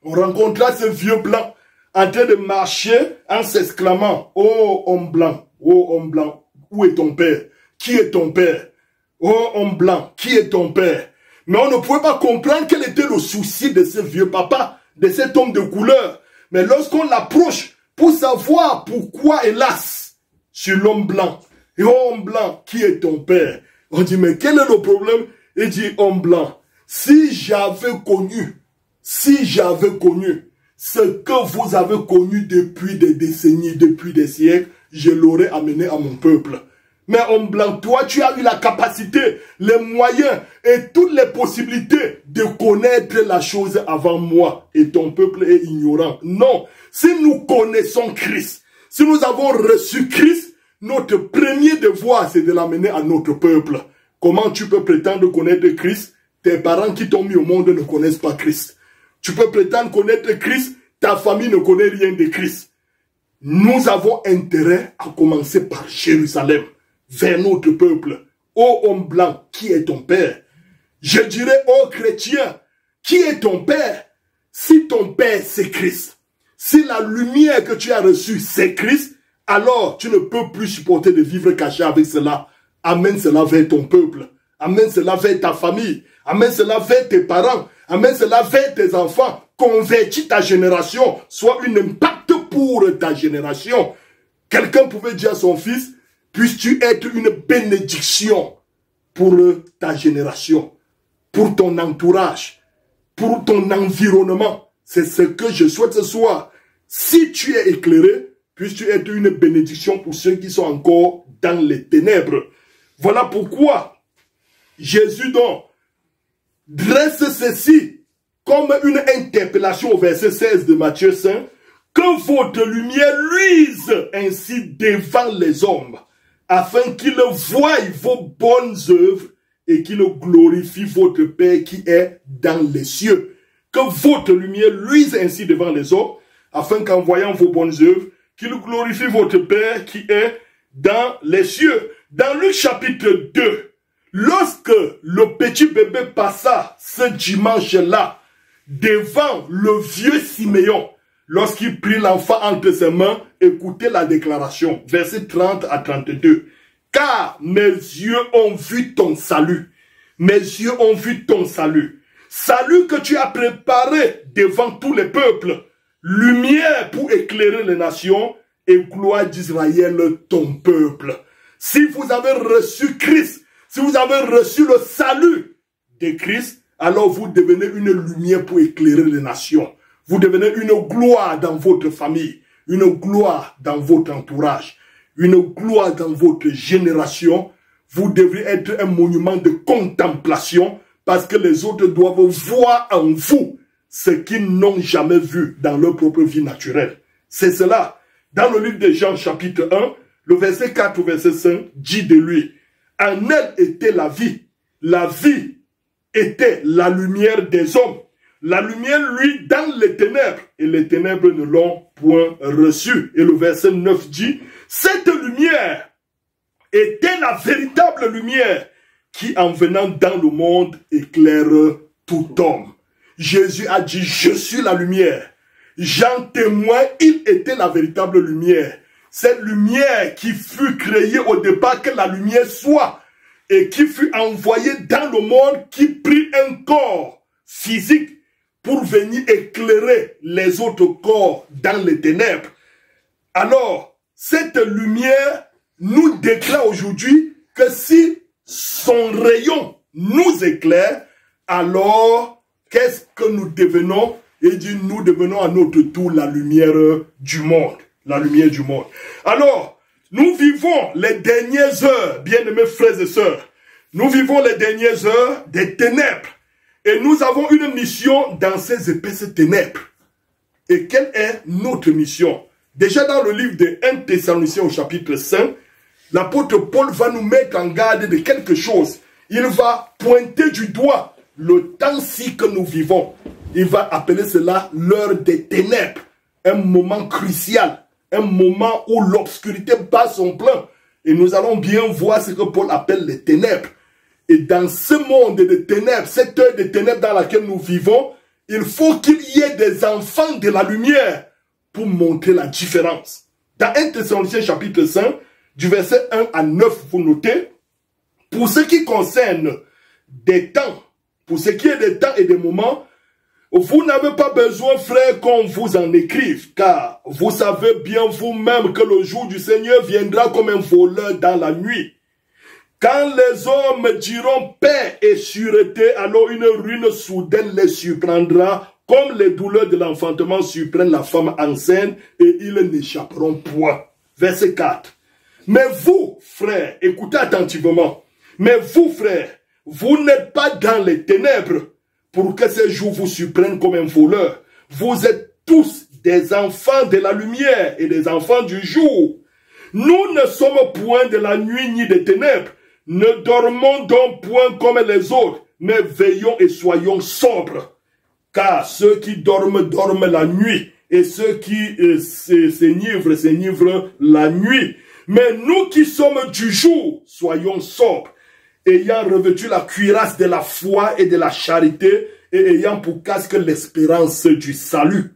on rencontra ce vieux blanc en train de marcher en s'exclamant, oh homme blanc, où est ton père? Qui est ton père? Oh homme blanc, qui est ton père? Mais on ne pouvait pas comprendre quel était le souci de ce vieux papa, de cet homme de couleur. Mais lorsqu'on l'approche pour savoir pourquoi, hélas, sur l'homme blanc, et oh homme blanc, qui est ton père? On dit, mais quel est le problème? Il dit, homme blanc, si j'avais connu ce que vous avez connu depuis des décennies, depuis des siècles, je l'aurais amené à mon peuple. Mais homme blanc, toi, tu as eu la capacité, les moyens et toutes les possibilités de connaître la chose avant moi. Et ton peuple est ignorant. Non, si nous connaissons Christ, si nous avons reçu Christ, notre premier devoir, c'est de l'amener à notre peuple. Comment tu peux prétendre connaître Christ? Tes parents qui t'ont mis au monde ne connaissent pas Christ. Tu peux prétendre connaître Christ, ta famille ne connaît rien de Christ. Nous avons intérêt à commencer par Jérusalem, vers notre peuple. Ô homme blanc, qui est ton père? Je dirais, ô chrétien, qui est ton père? Si ton père c'est Christ, si la lumière que tu as reçue c'est Christ, alors tu ne peux plus supporter de vivre caché avec cela. Amène cela vers ton peuple. Amène cela vers ta famille. Amène cela vers tes parents. Amène cela vers tes enfants. Convertis ta génération. Sois un impact pour ta génération. Quelqu'un pouvait dire à son fils, puisses-tu être une bénédiction pour ta génération, pour ton entourage, pour ton environnement. C'est ce que je souhaite ce soir. Si tu es éclairé, puisses-tu être une bénédiction pour ceux qui sont encore dans les ténèbres. Voilà pourquoi Jésus donc dresse ceci comme une interpellation au verset 16 de Matthieu 5, que votre lumière luise ainsi devant les hommes, afin qu'ils voient vos bonnes œuvres et qu'ils glorifient votre Père qui est dans les cieux. Que votre lumière luise ainsi devant les hommes, afin qu'en voyant vos bonnes œuvres, qu'ils glorifient votre Père qui est dans les cieux. Dans Luc chapitre 2, lorsque le petit bébé passa ce dimanche-là devant le vieux Siméon, lorsqu'il prit l'enfant entre ses mains, écoutez la déclaration, versets 30 à 32. Car mes yeux ont vu ton salut. Mes yeux ont vu ton salut. Salut que tu as préparé devant tous les peuples. Lumière pour éclairer les nations et gloire d'Israël, ton peuple. Si vous avez reçu Christ, si vous avez reçu le salut de Christ, alors vous devenez une lumière pour éclairer les nations. Vous devenez une gloire dans votre famille, une gloire dans votre entourage, une gloire dans votre génération. Vous devez être un monument de contemplation parce que les autres doivent voir en vous ce qu'ils n'ont jamais vu dans leur propre vie naturelle. C'est cela. Dans le livre de Jean chapitre 1, le verset 4 au verset 5 dit de lui, en elle était la vie était la lumière des hommes. La lumière, lui, dans les ténèbres, et les ténèbres ne l'ont point reçue. Et le verset 9 dit, cette lumière était la véritable lumière qui, en venant dans le monde, éclaire tout homme. Jésus a dit, je suis la lumière. Jean témoin, il était la véritable lumière. Cette lumière qui fut créée au départ, que la lumière soit, et qui fut envoyée dans le monde, qui prit un corps physique pour venir éclairer les autres corps dans les ténèbres. Alors, cette lumière nous déclare aujourd'hui que si son rayon nous éclaire, alors qu'est-ce que nous devenons? Il dit, nous devenons à notre tour la lumière du monde. La lumière du monde. Alors, nous vivons les dernières heures, bien-aimés frères et sœurs. Nous vivons les dernières heures des ténèbres. Et nous avons une mission dans ces épaisses ténèbres. Et quelle est notre mission? Déjà dans le livre de 1 Thessaloniciens au chapitre 5, l'apôtre Paul va nous mettre en garde de quelque chose. Il va pointer du doigt le temps-ci que nous vivons. Il va appeler cela l'heure des ténèbres. Un moment crucial. Un moment où l'obscurité bat son plein. Et nous allons bien voir ce que Paul appelle les ténèbres. Et dans ce monde de ténèbres, cette heure de ténèbres dans laquelle nous vivons, il faut qu'il y ait des enfants de la lumière pour montrer la différence. Dans 1 Thessaloniciens chapitre 5, du verset 1 à 9, vous notez, pour ce qui concerne des temps, pour ce qui est des temps et des moments, vous n'avez pas besoin, frère, qu'on vous en écrive, car vous savez bien vous-même que le jour du Seigneur viendra comme un voleur dans la nuit. Quand les hommes diront paix et sûreté, alors une ruine soudaine les surprendra, comme les douleurs de l'enfantement surprennent la femme enceinte, et ils n'échapperont point. Verset 4. Mais vous, frères, écoutez attentivement, mais vous, frères, vous n'êtes pas dans les ténèbres, pour que ces jours vous surprennent comme un voleur. Vous êtes tous des enfants de la lumière et des enfants du jour. Nous ne sommes point de la nuit ni des ténèbres. Ne dormons donc point comme les autres, mais veillons et soyons sobres. Car ceux qui dorment, dorment la nuit, et ceux qui s'enivrent la nuit. Mais nous qui sommes du jour, soyons sobres, ayant revêtu la cuirasse de la foi et de la charité, et ayant pour casque l'espérance du salut.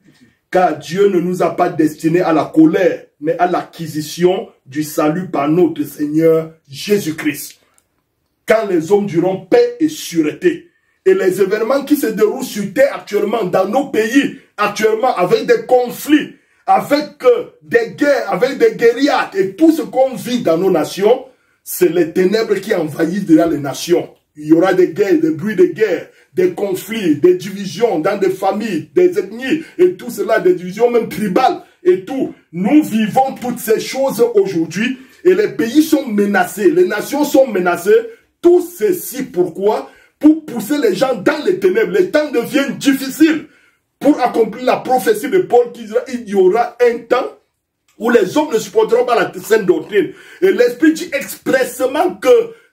Car Dieu ne nous a pas destinés à la colère, mais à l'acquisition du salut par notre Seigneur Jésus-Christ. Quand les hommes diront paix et sûreté, et les événements qui se déroulent sur terre actuellement, dans nos pays, actuellement avec des conflits, avec des guerres, avec des guérillades et tout ce qu'on vit dans nos nations, c'est les ténèbres qui envahissent déjà les nations. Il y aura des guerres, des bruits de guerre, des conflits, des divisions dans des familles, des ethnies et tout cela, des divisions même tribales et tout. Nous vivons toutes ces choses aujourd'hui et les pays sont menacés, les nations sont menacées. Tout ceci pourquoi? Pour pousser les gens dans les ténèbres. Les temps deviennent difficiles. Pour accomplir la prophétie de Paul, il y aura un temps où les hommes ne supporteront pas la saine doctrine. Et l'Esprit dit expressément que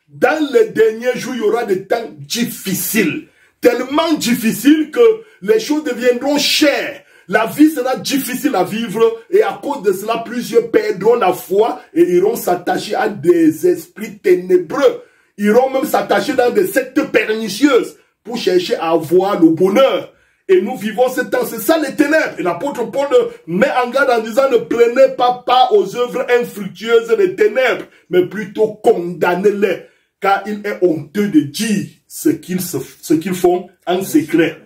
dans les derniers jours, il y aura des temps difficiles. Tellement difficiles que les choses deviendront chères. La vie sera difficile à vivre et à cause de cela, plusieurs perdront la foi et iront s'attacher à des esprits ténébreux. Iront même s'attacher dans des sectes pernicieuses pour chercher à avoir le bonheur. Et nous vivons ce temps, c'est ça les ténèbres. Et l'apôtre Paul met en garde en disant, ne prenez pas part aux œuvres infructueuses des ténèbres, mais plutôt condamnez-les, car il est honteux de dire ce qu'ils font en secret.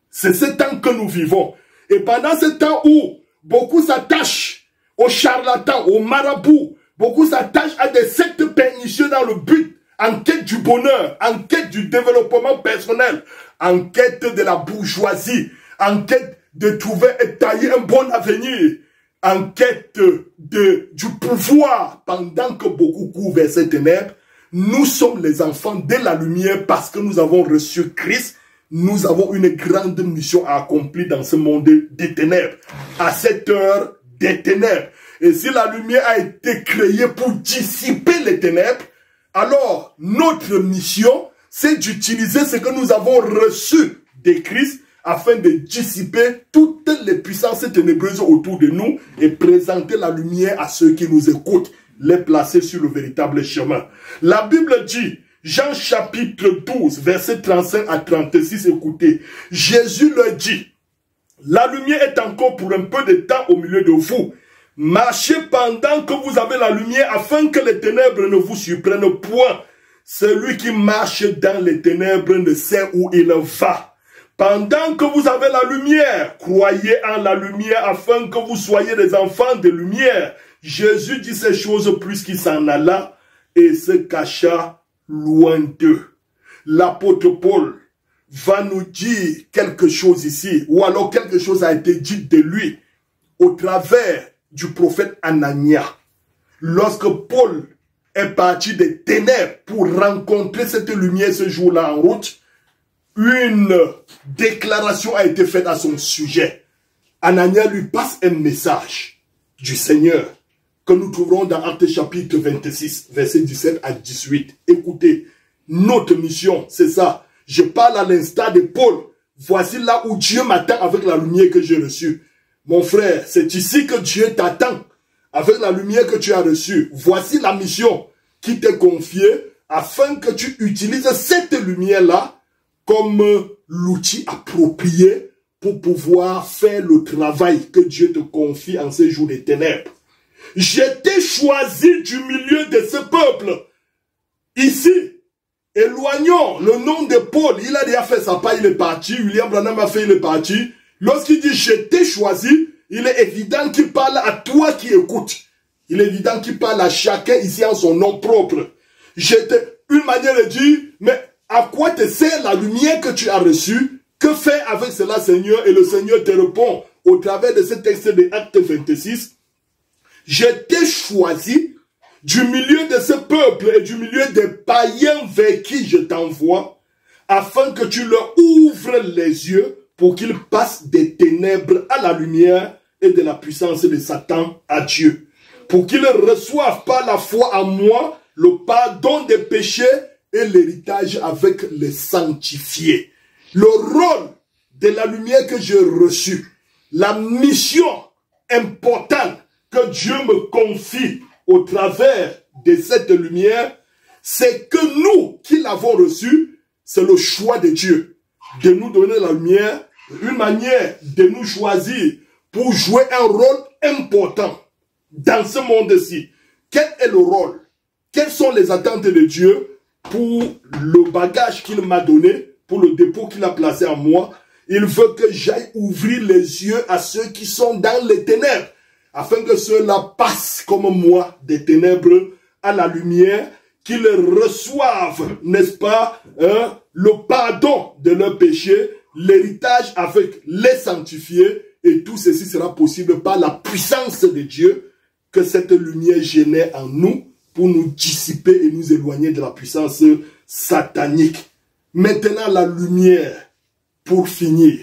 C'est ce temps que nous vivons. Et pendant ce temps où beaucoup s'attachent aux charlatans, aux marabouts, beaucoup s'attachent à des sectes pernicieux dans le but, en quête du bonheur, en quête du développement personnel, en quête de la bourgeoisie, en quête de trouver et tailler un bon avenir, en quête du pouvoir, pendant que beaucoup courent vers ces ténèbres. Nous sommes les enfants de la lumière parce que nous avons reçu Christ. Nous avons une grande mission à accomplir dans ce monde des ténèbres, à cette heure des ténèbres. Et si la lumière a été créée pour dissiper les ténèbres, alors notre mission, c'est d'utiliser ce que nous avons reçu de Christ afin de dissiper toutes les puissances ténébreuses autour de nous et présenter la lumière à ceux qui nous écoutent, les placer sur le véritable chemin. La Bible dit, Jean chapitre 12, verset 35 à 36, écoutez, Jésus leur dit, la lumière est encore pour un peu de temps au milieu de vous. Marchez pendant que vous avez la lumière afin que les ténèbres ne vous surprennent point. Celui qui marche dans les ténèbres ne sait où il va. Pendant que vous avez la lumière, croyez en la lumière afin que vous soyez des enfants de lumière. Jésus dit ces choses puisqu'il s'en alla et se cacha loin d'eux. L'apôtre Paul va nous dire quelque chose ici, ou alors quelque chose a été dit de lui au travers du prophète Anania. Lorsque Paul est parti des ténèbres pour rencontrer cette lumière ce jour-là en route, une déclaration a été faite à son sujet. Anania lui passe un message du Seigneur que nous trouverons dans Actes chapitre 26, versets 17 à 18. Écoutez, notre mission, c'est ça. Je parle à l'instar de Paul. Voici là où Dieu m'attend avec la lumière que j'ai reçue. Mon frère, c'est ici que Dieu t'attend avec la lumière que tu as reçue. Voici la mission qui t'est confiée afin que tu utilises cette lumière-là comme l'outil approprié pour pouvoir faire le travail que Dieu te confie en ces jours des ténèbres. J'étais choisi du milieu de ce peuple. Ici, éloignons le nom de Paul. Il a déjà fait sa part, il est parti. William Branham a fait, il est parti. Lorsqu'il dit « je t'ai choisi », il est évident qu'il parle à toi qui écoutes. Il est évident qu'il parle à chacun ici en son nom propre. Une manière de dire « mais à quoi te sert la lumière que tu as reçue? Que faire avec cela, Seigneur ?» Et le Seigneur te répond au travers de ce texte de Acte 26. « Je t'ai choisi du milieu de ce peuple et du milieu des païens vers qui je t'envoie, afin que tu leur ouvres les yeux pour qu'ils passent des ténèbres à la lumière et de la puissance de Satan à Dieu. Pour qu'ils reçoivent par la foi en moi le pardon des péchés et l'héritage avec les sanctifiés. » Le rôle de la lumière que j'ai reçue, la mission importante que Dieu me confie au travers de cette lumière, c'est que nous qui l'avons reçue, c'est le choix de Dieu de nous donner la lumière, une manière de nous choisir pour jouer un rôle important dans ce monde-ci. Quel est le rôle? Quelles sont les attentes de Dieu pour le bagage qu'il m'a donné, pour le dépôt qu'il a placé en moi? Il veut que j'aille ouvrir les yeux à ceux qui sont dans les ténèbres, afin que ceux-là passent comme moi des ténèbres à la lumière, qu'ils reçoivent, n'est-ce pas, le pardon de leurs péchés, l'héritage avec les sanctifiés, et tout ceci sera possible par la puissance de Dieu, que cette lumière génère en nous pour nous dissiper et nous éloigner de la puissance satanique. Maintenant, la lumière, pour finir.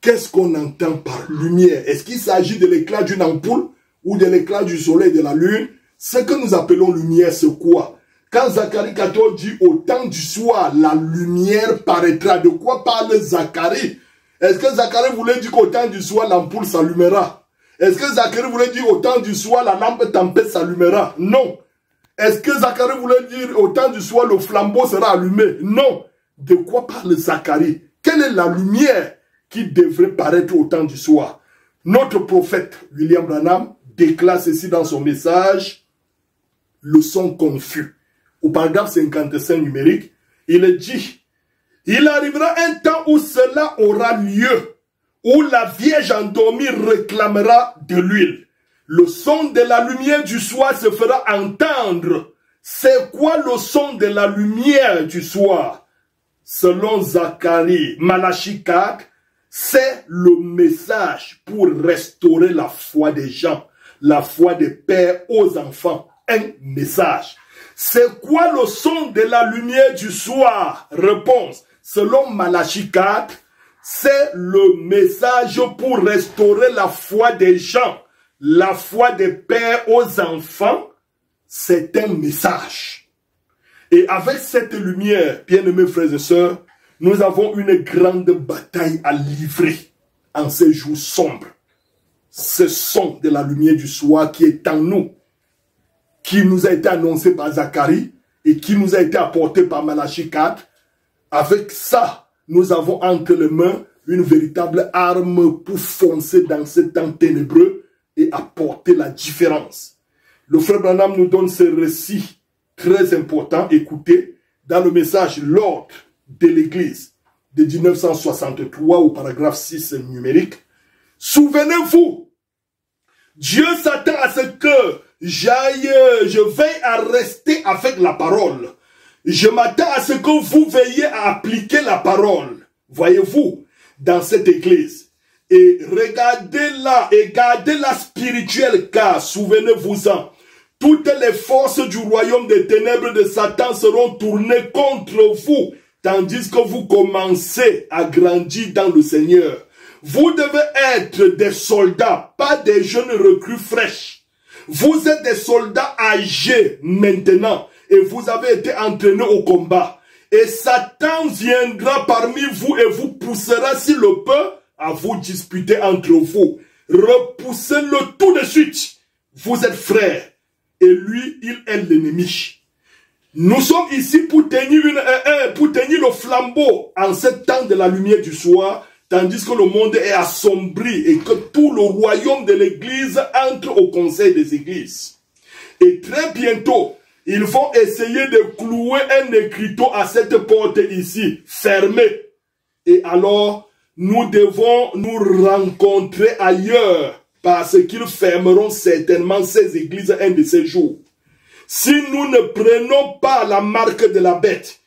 Qu'est-ce qu'on entend par lumière? Est-ce qu'il s'agit de l'éclat d'une ampoule ou de l'éclat du soleil et de la lune? Ce que nous appelons lumière, c'est quoi? Quand Zacharie 14 dit au temps du soir, la lumière paraîtra. De quoi parle Zacharie? Est-ce que Zacharie voulait dire qu'au temps du soir, l'ampoule s'allumera? Est-ce que Zacharie voulait dire au temps du soir, la lampe tempête s'allumera? Non. Est-ce que Zacharie voulait dire au temps du soir, le flambeau sera allumé? Non. De quoi parle Zacharie? Quelle est la lumière qui devrait paraître au temps du soir? Notre prophète, William Branham, déclare ceci dans son message, le son confus. Au paragraphe 55 numérique, il dit, il arrivera un temps où cela aura lieu, où la Vierge endormie réclamera de l'huile. Le son de la lumière du soir se fera entendre. C'est quoi le son de la lumière du soir? Selon Zacharie, Malachie 4, c'est le message pour restaurer la foi des gens, la foi des pères aux enfants. Un message. C'est quoi le son de la lumière du soir? Réponse. Selon Malachie 4, c'est le message pour restaurer la foi des gens, la foi des pères aux enfants. C'est un message. Et avec cette lumière, bien-aimés frères et sœurs, nous avons une grande bataille à livrer en ces jours sombres. Ce son de la lumière du soir qui est en nous, qui nous a été annoncé par Zacharie et qui nous a été apporté par Malachie 4. Avec ça, nous avons entre les mains une véritable arme pour foncer dans ce temps ténébreux et apporter la différence. Le frère Branham nous donne ce récit très important, écoutez, dans le message L'ordre de l'Église de 1963 au paragraphe 6 numérique. Souvenez-vous, Dieu s'attend à ce que je veille à rester avec la parole. Je m'attends à ce que vous veillez à appliquer la parole. Voyez-vous, dans cette église. Et regardez-la et gardez-la spirituelle, car, souvenez-vous-en, toutes les forces du royaume des ténèbres de Satan seront tournées contre vous, tandis que vous commencez à grandir dans le Seigneur. Vous devez être des soldats, pas des jeunes recrues fraîches. Vous êtes des soldats âgés maintenant et vous avez été entraînés au combat. Et Satan viendra parmi vous et vous poussera, s'il le peut, à vous disputer entre vous. Repoussez-le tout de suite. Vous êtes frères et lui, il est l'ennemi. Nous sommes ici pour tenir le flambeau en ce temps de la lumière du soir, tandis que le monde est assombri et que tout le royaume de l'église entre au conseil des églises. Et très bientôt, ils vont essayer de clouer un écriteau à cette porte ici, fermée. Et alors, nous devons nous rencontrer ailleurs, parce qu'ils fermeront certainement ces églises un de ces jours. Si nous ne prenons pas la marque de la bête,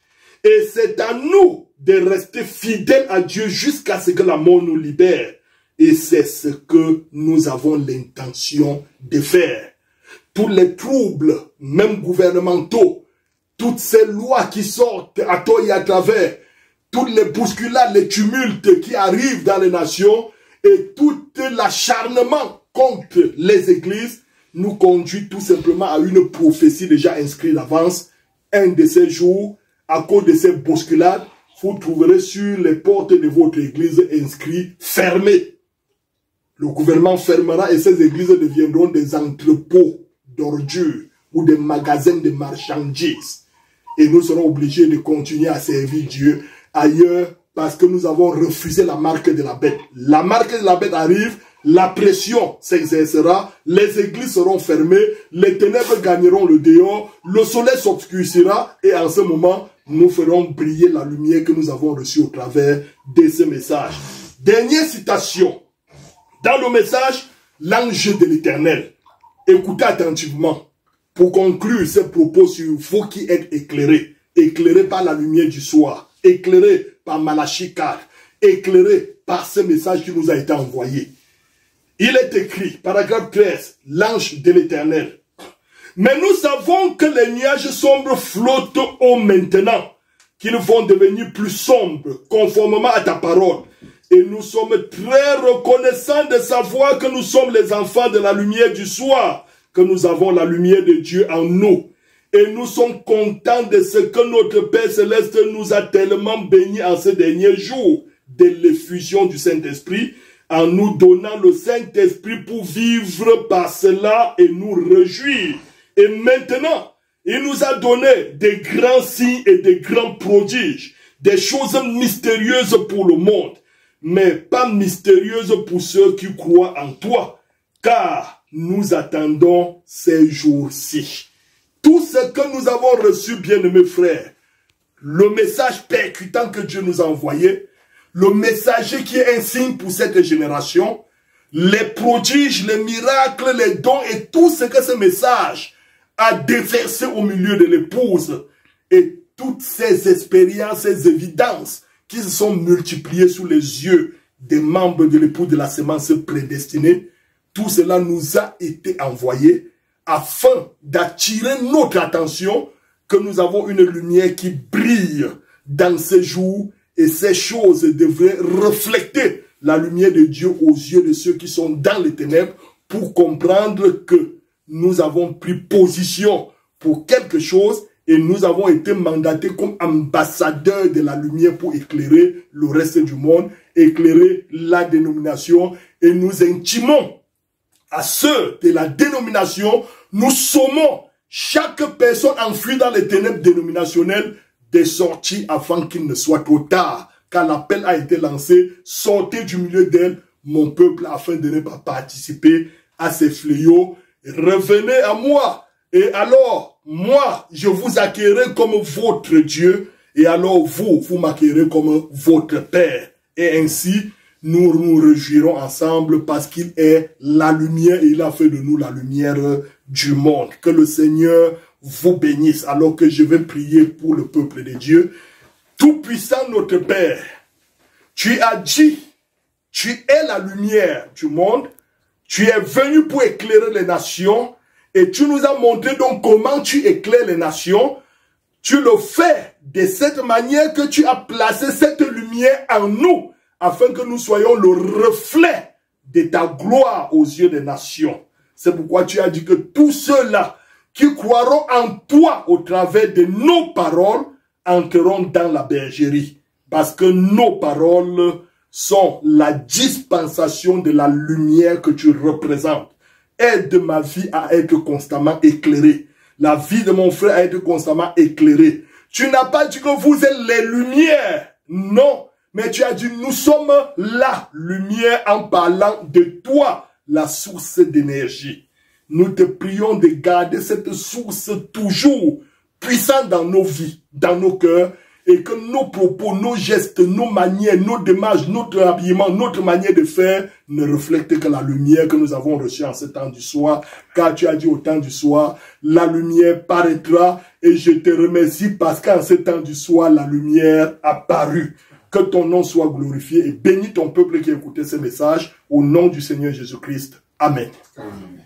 et c'est à nous de rester fidèles à Dieu jusqu'à ce que la mort nous libère. Et c'est ce que nous avons l'intention de faire. Tous les troubles, même gouvernementaux, toutes ces lois qui sortent à tort et à travers, toutes les bousculades, les tumultes qui arrivent dans les nations et tout l'acharnement contre les églises nous conduit tout simplement à une prophétie déjà inscrite d'avance. Un de ces jours, à cause de ces bousculades, vous trouverez sur les portes de votre église inscrit « fermé ». Le gouvernement fermera et ces églises deviendront des entrepôts d'ordures ou des magasins de marchandises. Et nous serons obligés de continuer à servir Dieu ailleurs parce que nous avons refusé la marque de la bête. La marque de la bête arrive, la pression s'exercera, les églises seront fermées, les ténèbres gagneront le dehors, le soleil s'obscurcira et en ce moment, nous ferons briller la lumière que nous avons reçue au travers de ce message. Dernière citation. Dans le message, l'ange de l'Éternel. Écoutez attentivement pour conclure ces propos sur vous qui êtes éclairés. Éclairés par la lumière du soir. Éclairés par Malachie 4. Éclairés par ce message qui nous a été envoyé. Il est écrit, paragraphe 13, l'ange de l'Éternel. Mais nous savons que les nuages sombres flottent haut maintenant, qu'ils vont devenir plus sombres, conformément à ta parole. Et nous sommes très reconnaissants de savoir que nous sommes les enfants de la lumière du soir, que nous avons la lumière de Dieu en nous. Et nous sommes contents de ce que notre Père Céleste nous a tellement bénis en ces derniers jours, de l'effusion du Saint-Esprit, en nous donnant le Saint-Esprit pour vivre par cela et nous réjouir. Et maintenant, il nous a donné des grands signes et des grands prodiges, des choses mystérieuses pour le monde, mais pas mystérieuses pour ceux qui croient en toi, car nous attendons ces jours-ci. Tout ce que nous avons reçu, bien-aimés frères, le message percutant que Dieu nous a envoyé, le messager qui est un signe pour cette génération, les prodiges, les miracles, les dons et tout ce que ce message a déversé au milieu de l'épouse et toutes ces expériences, ces évidences qui se sont multipliées sous les yeux des membres de l'épouse de la sémence prédestinée, tout cela nous a été envoyé afin d'attirer notre attention que nous avons une lumière qui brille dans ces jours et ces choses devraient refléter la lumière de Dieu aux yeux de ceux qui sont dans les ténèbres pour comprendre que nous avons pris position pour quelque chose et nous avons été mandatés comme ambassadeurs de la lumière pour éclairer le reste du monde, éclairer la dénomination et nous intimons à ceux de la dénomination, nous sommons chaque personne enfuie dans les ténèbres dénominationnelles de sortir avant qu'il ne soit trop tard, car l'appel a été lancé, sortez du milieu d'elle, mon peuple, afin de ne pas participer à ces fléaux. Revenez à moi, et alors, moi, je vous accueillerai comme votre Dieu, et alors vous m'accueillerez comme votre Père. Et ainsi, nous nous réjouirons ensemble parce qu'il est la lumière et il a fait de nous la lumière du monde. Que le Seigneur vous bénisse alors que je vais prier pour le peuple de Dieu. Tout-puissant notre Père, tu as dit, tu es la lumière du monde, tu es venu pour éclairer les nations et tu nous as montré donc comment tu éclaires les nations. Tu le fais de cette manière que tu as placé cette lumière en nous afin que nous soyons le reflet de ta gloire aux yeux des nations. C'est pourquoi tu as dit que tous ceux-là qui croiront en toi au travers de nos paroles entreront dans la bergerie. Parce que nos paroles sont la dispensation de la lumière que tu représentes. Aide ma vie à être constamment éclairée. La vie de mon frère à être constamment éclairée. Tu n'as pas dit que vous êtes les lumières. Non. Mais tu as dit, nous sommes la lumière en parlant de toi, la source d'énergie. Nous te prions de garder cette source toujours puissante dans nos vies, dans nos cœurs, et que nos propos, nos gestes, nos manières, nos démarches, notre habillement, notre manière de faire ne reflètent que la lumière que nous avons reçue en ce temps du soir. Car tu as dit au temps du soir, la lumière paraîtra, et je te remercie parce qu'en ce temps du soir, la lumière a paru. Que ton nom soit glorifié et bénis ton peuple qui a écouté ce message au nom du Seigneur Jésus-Christ. Amen. Amen.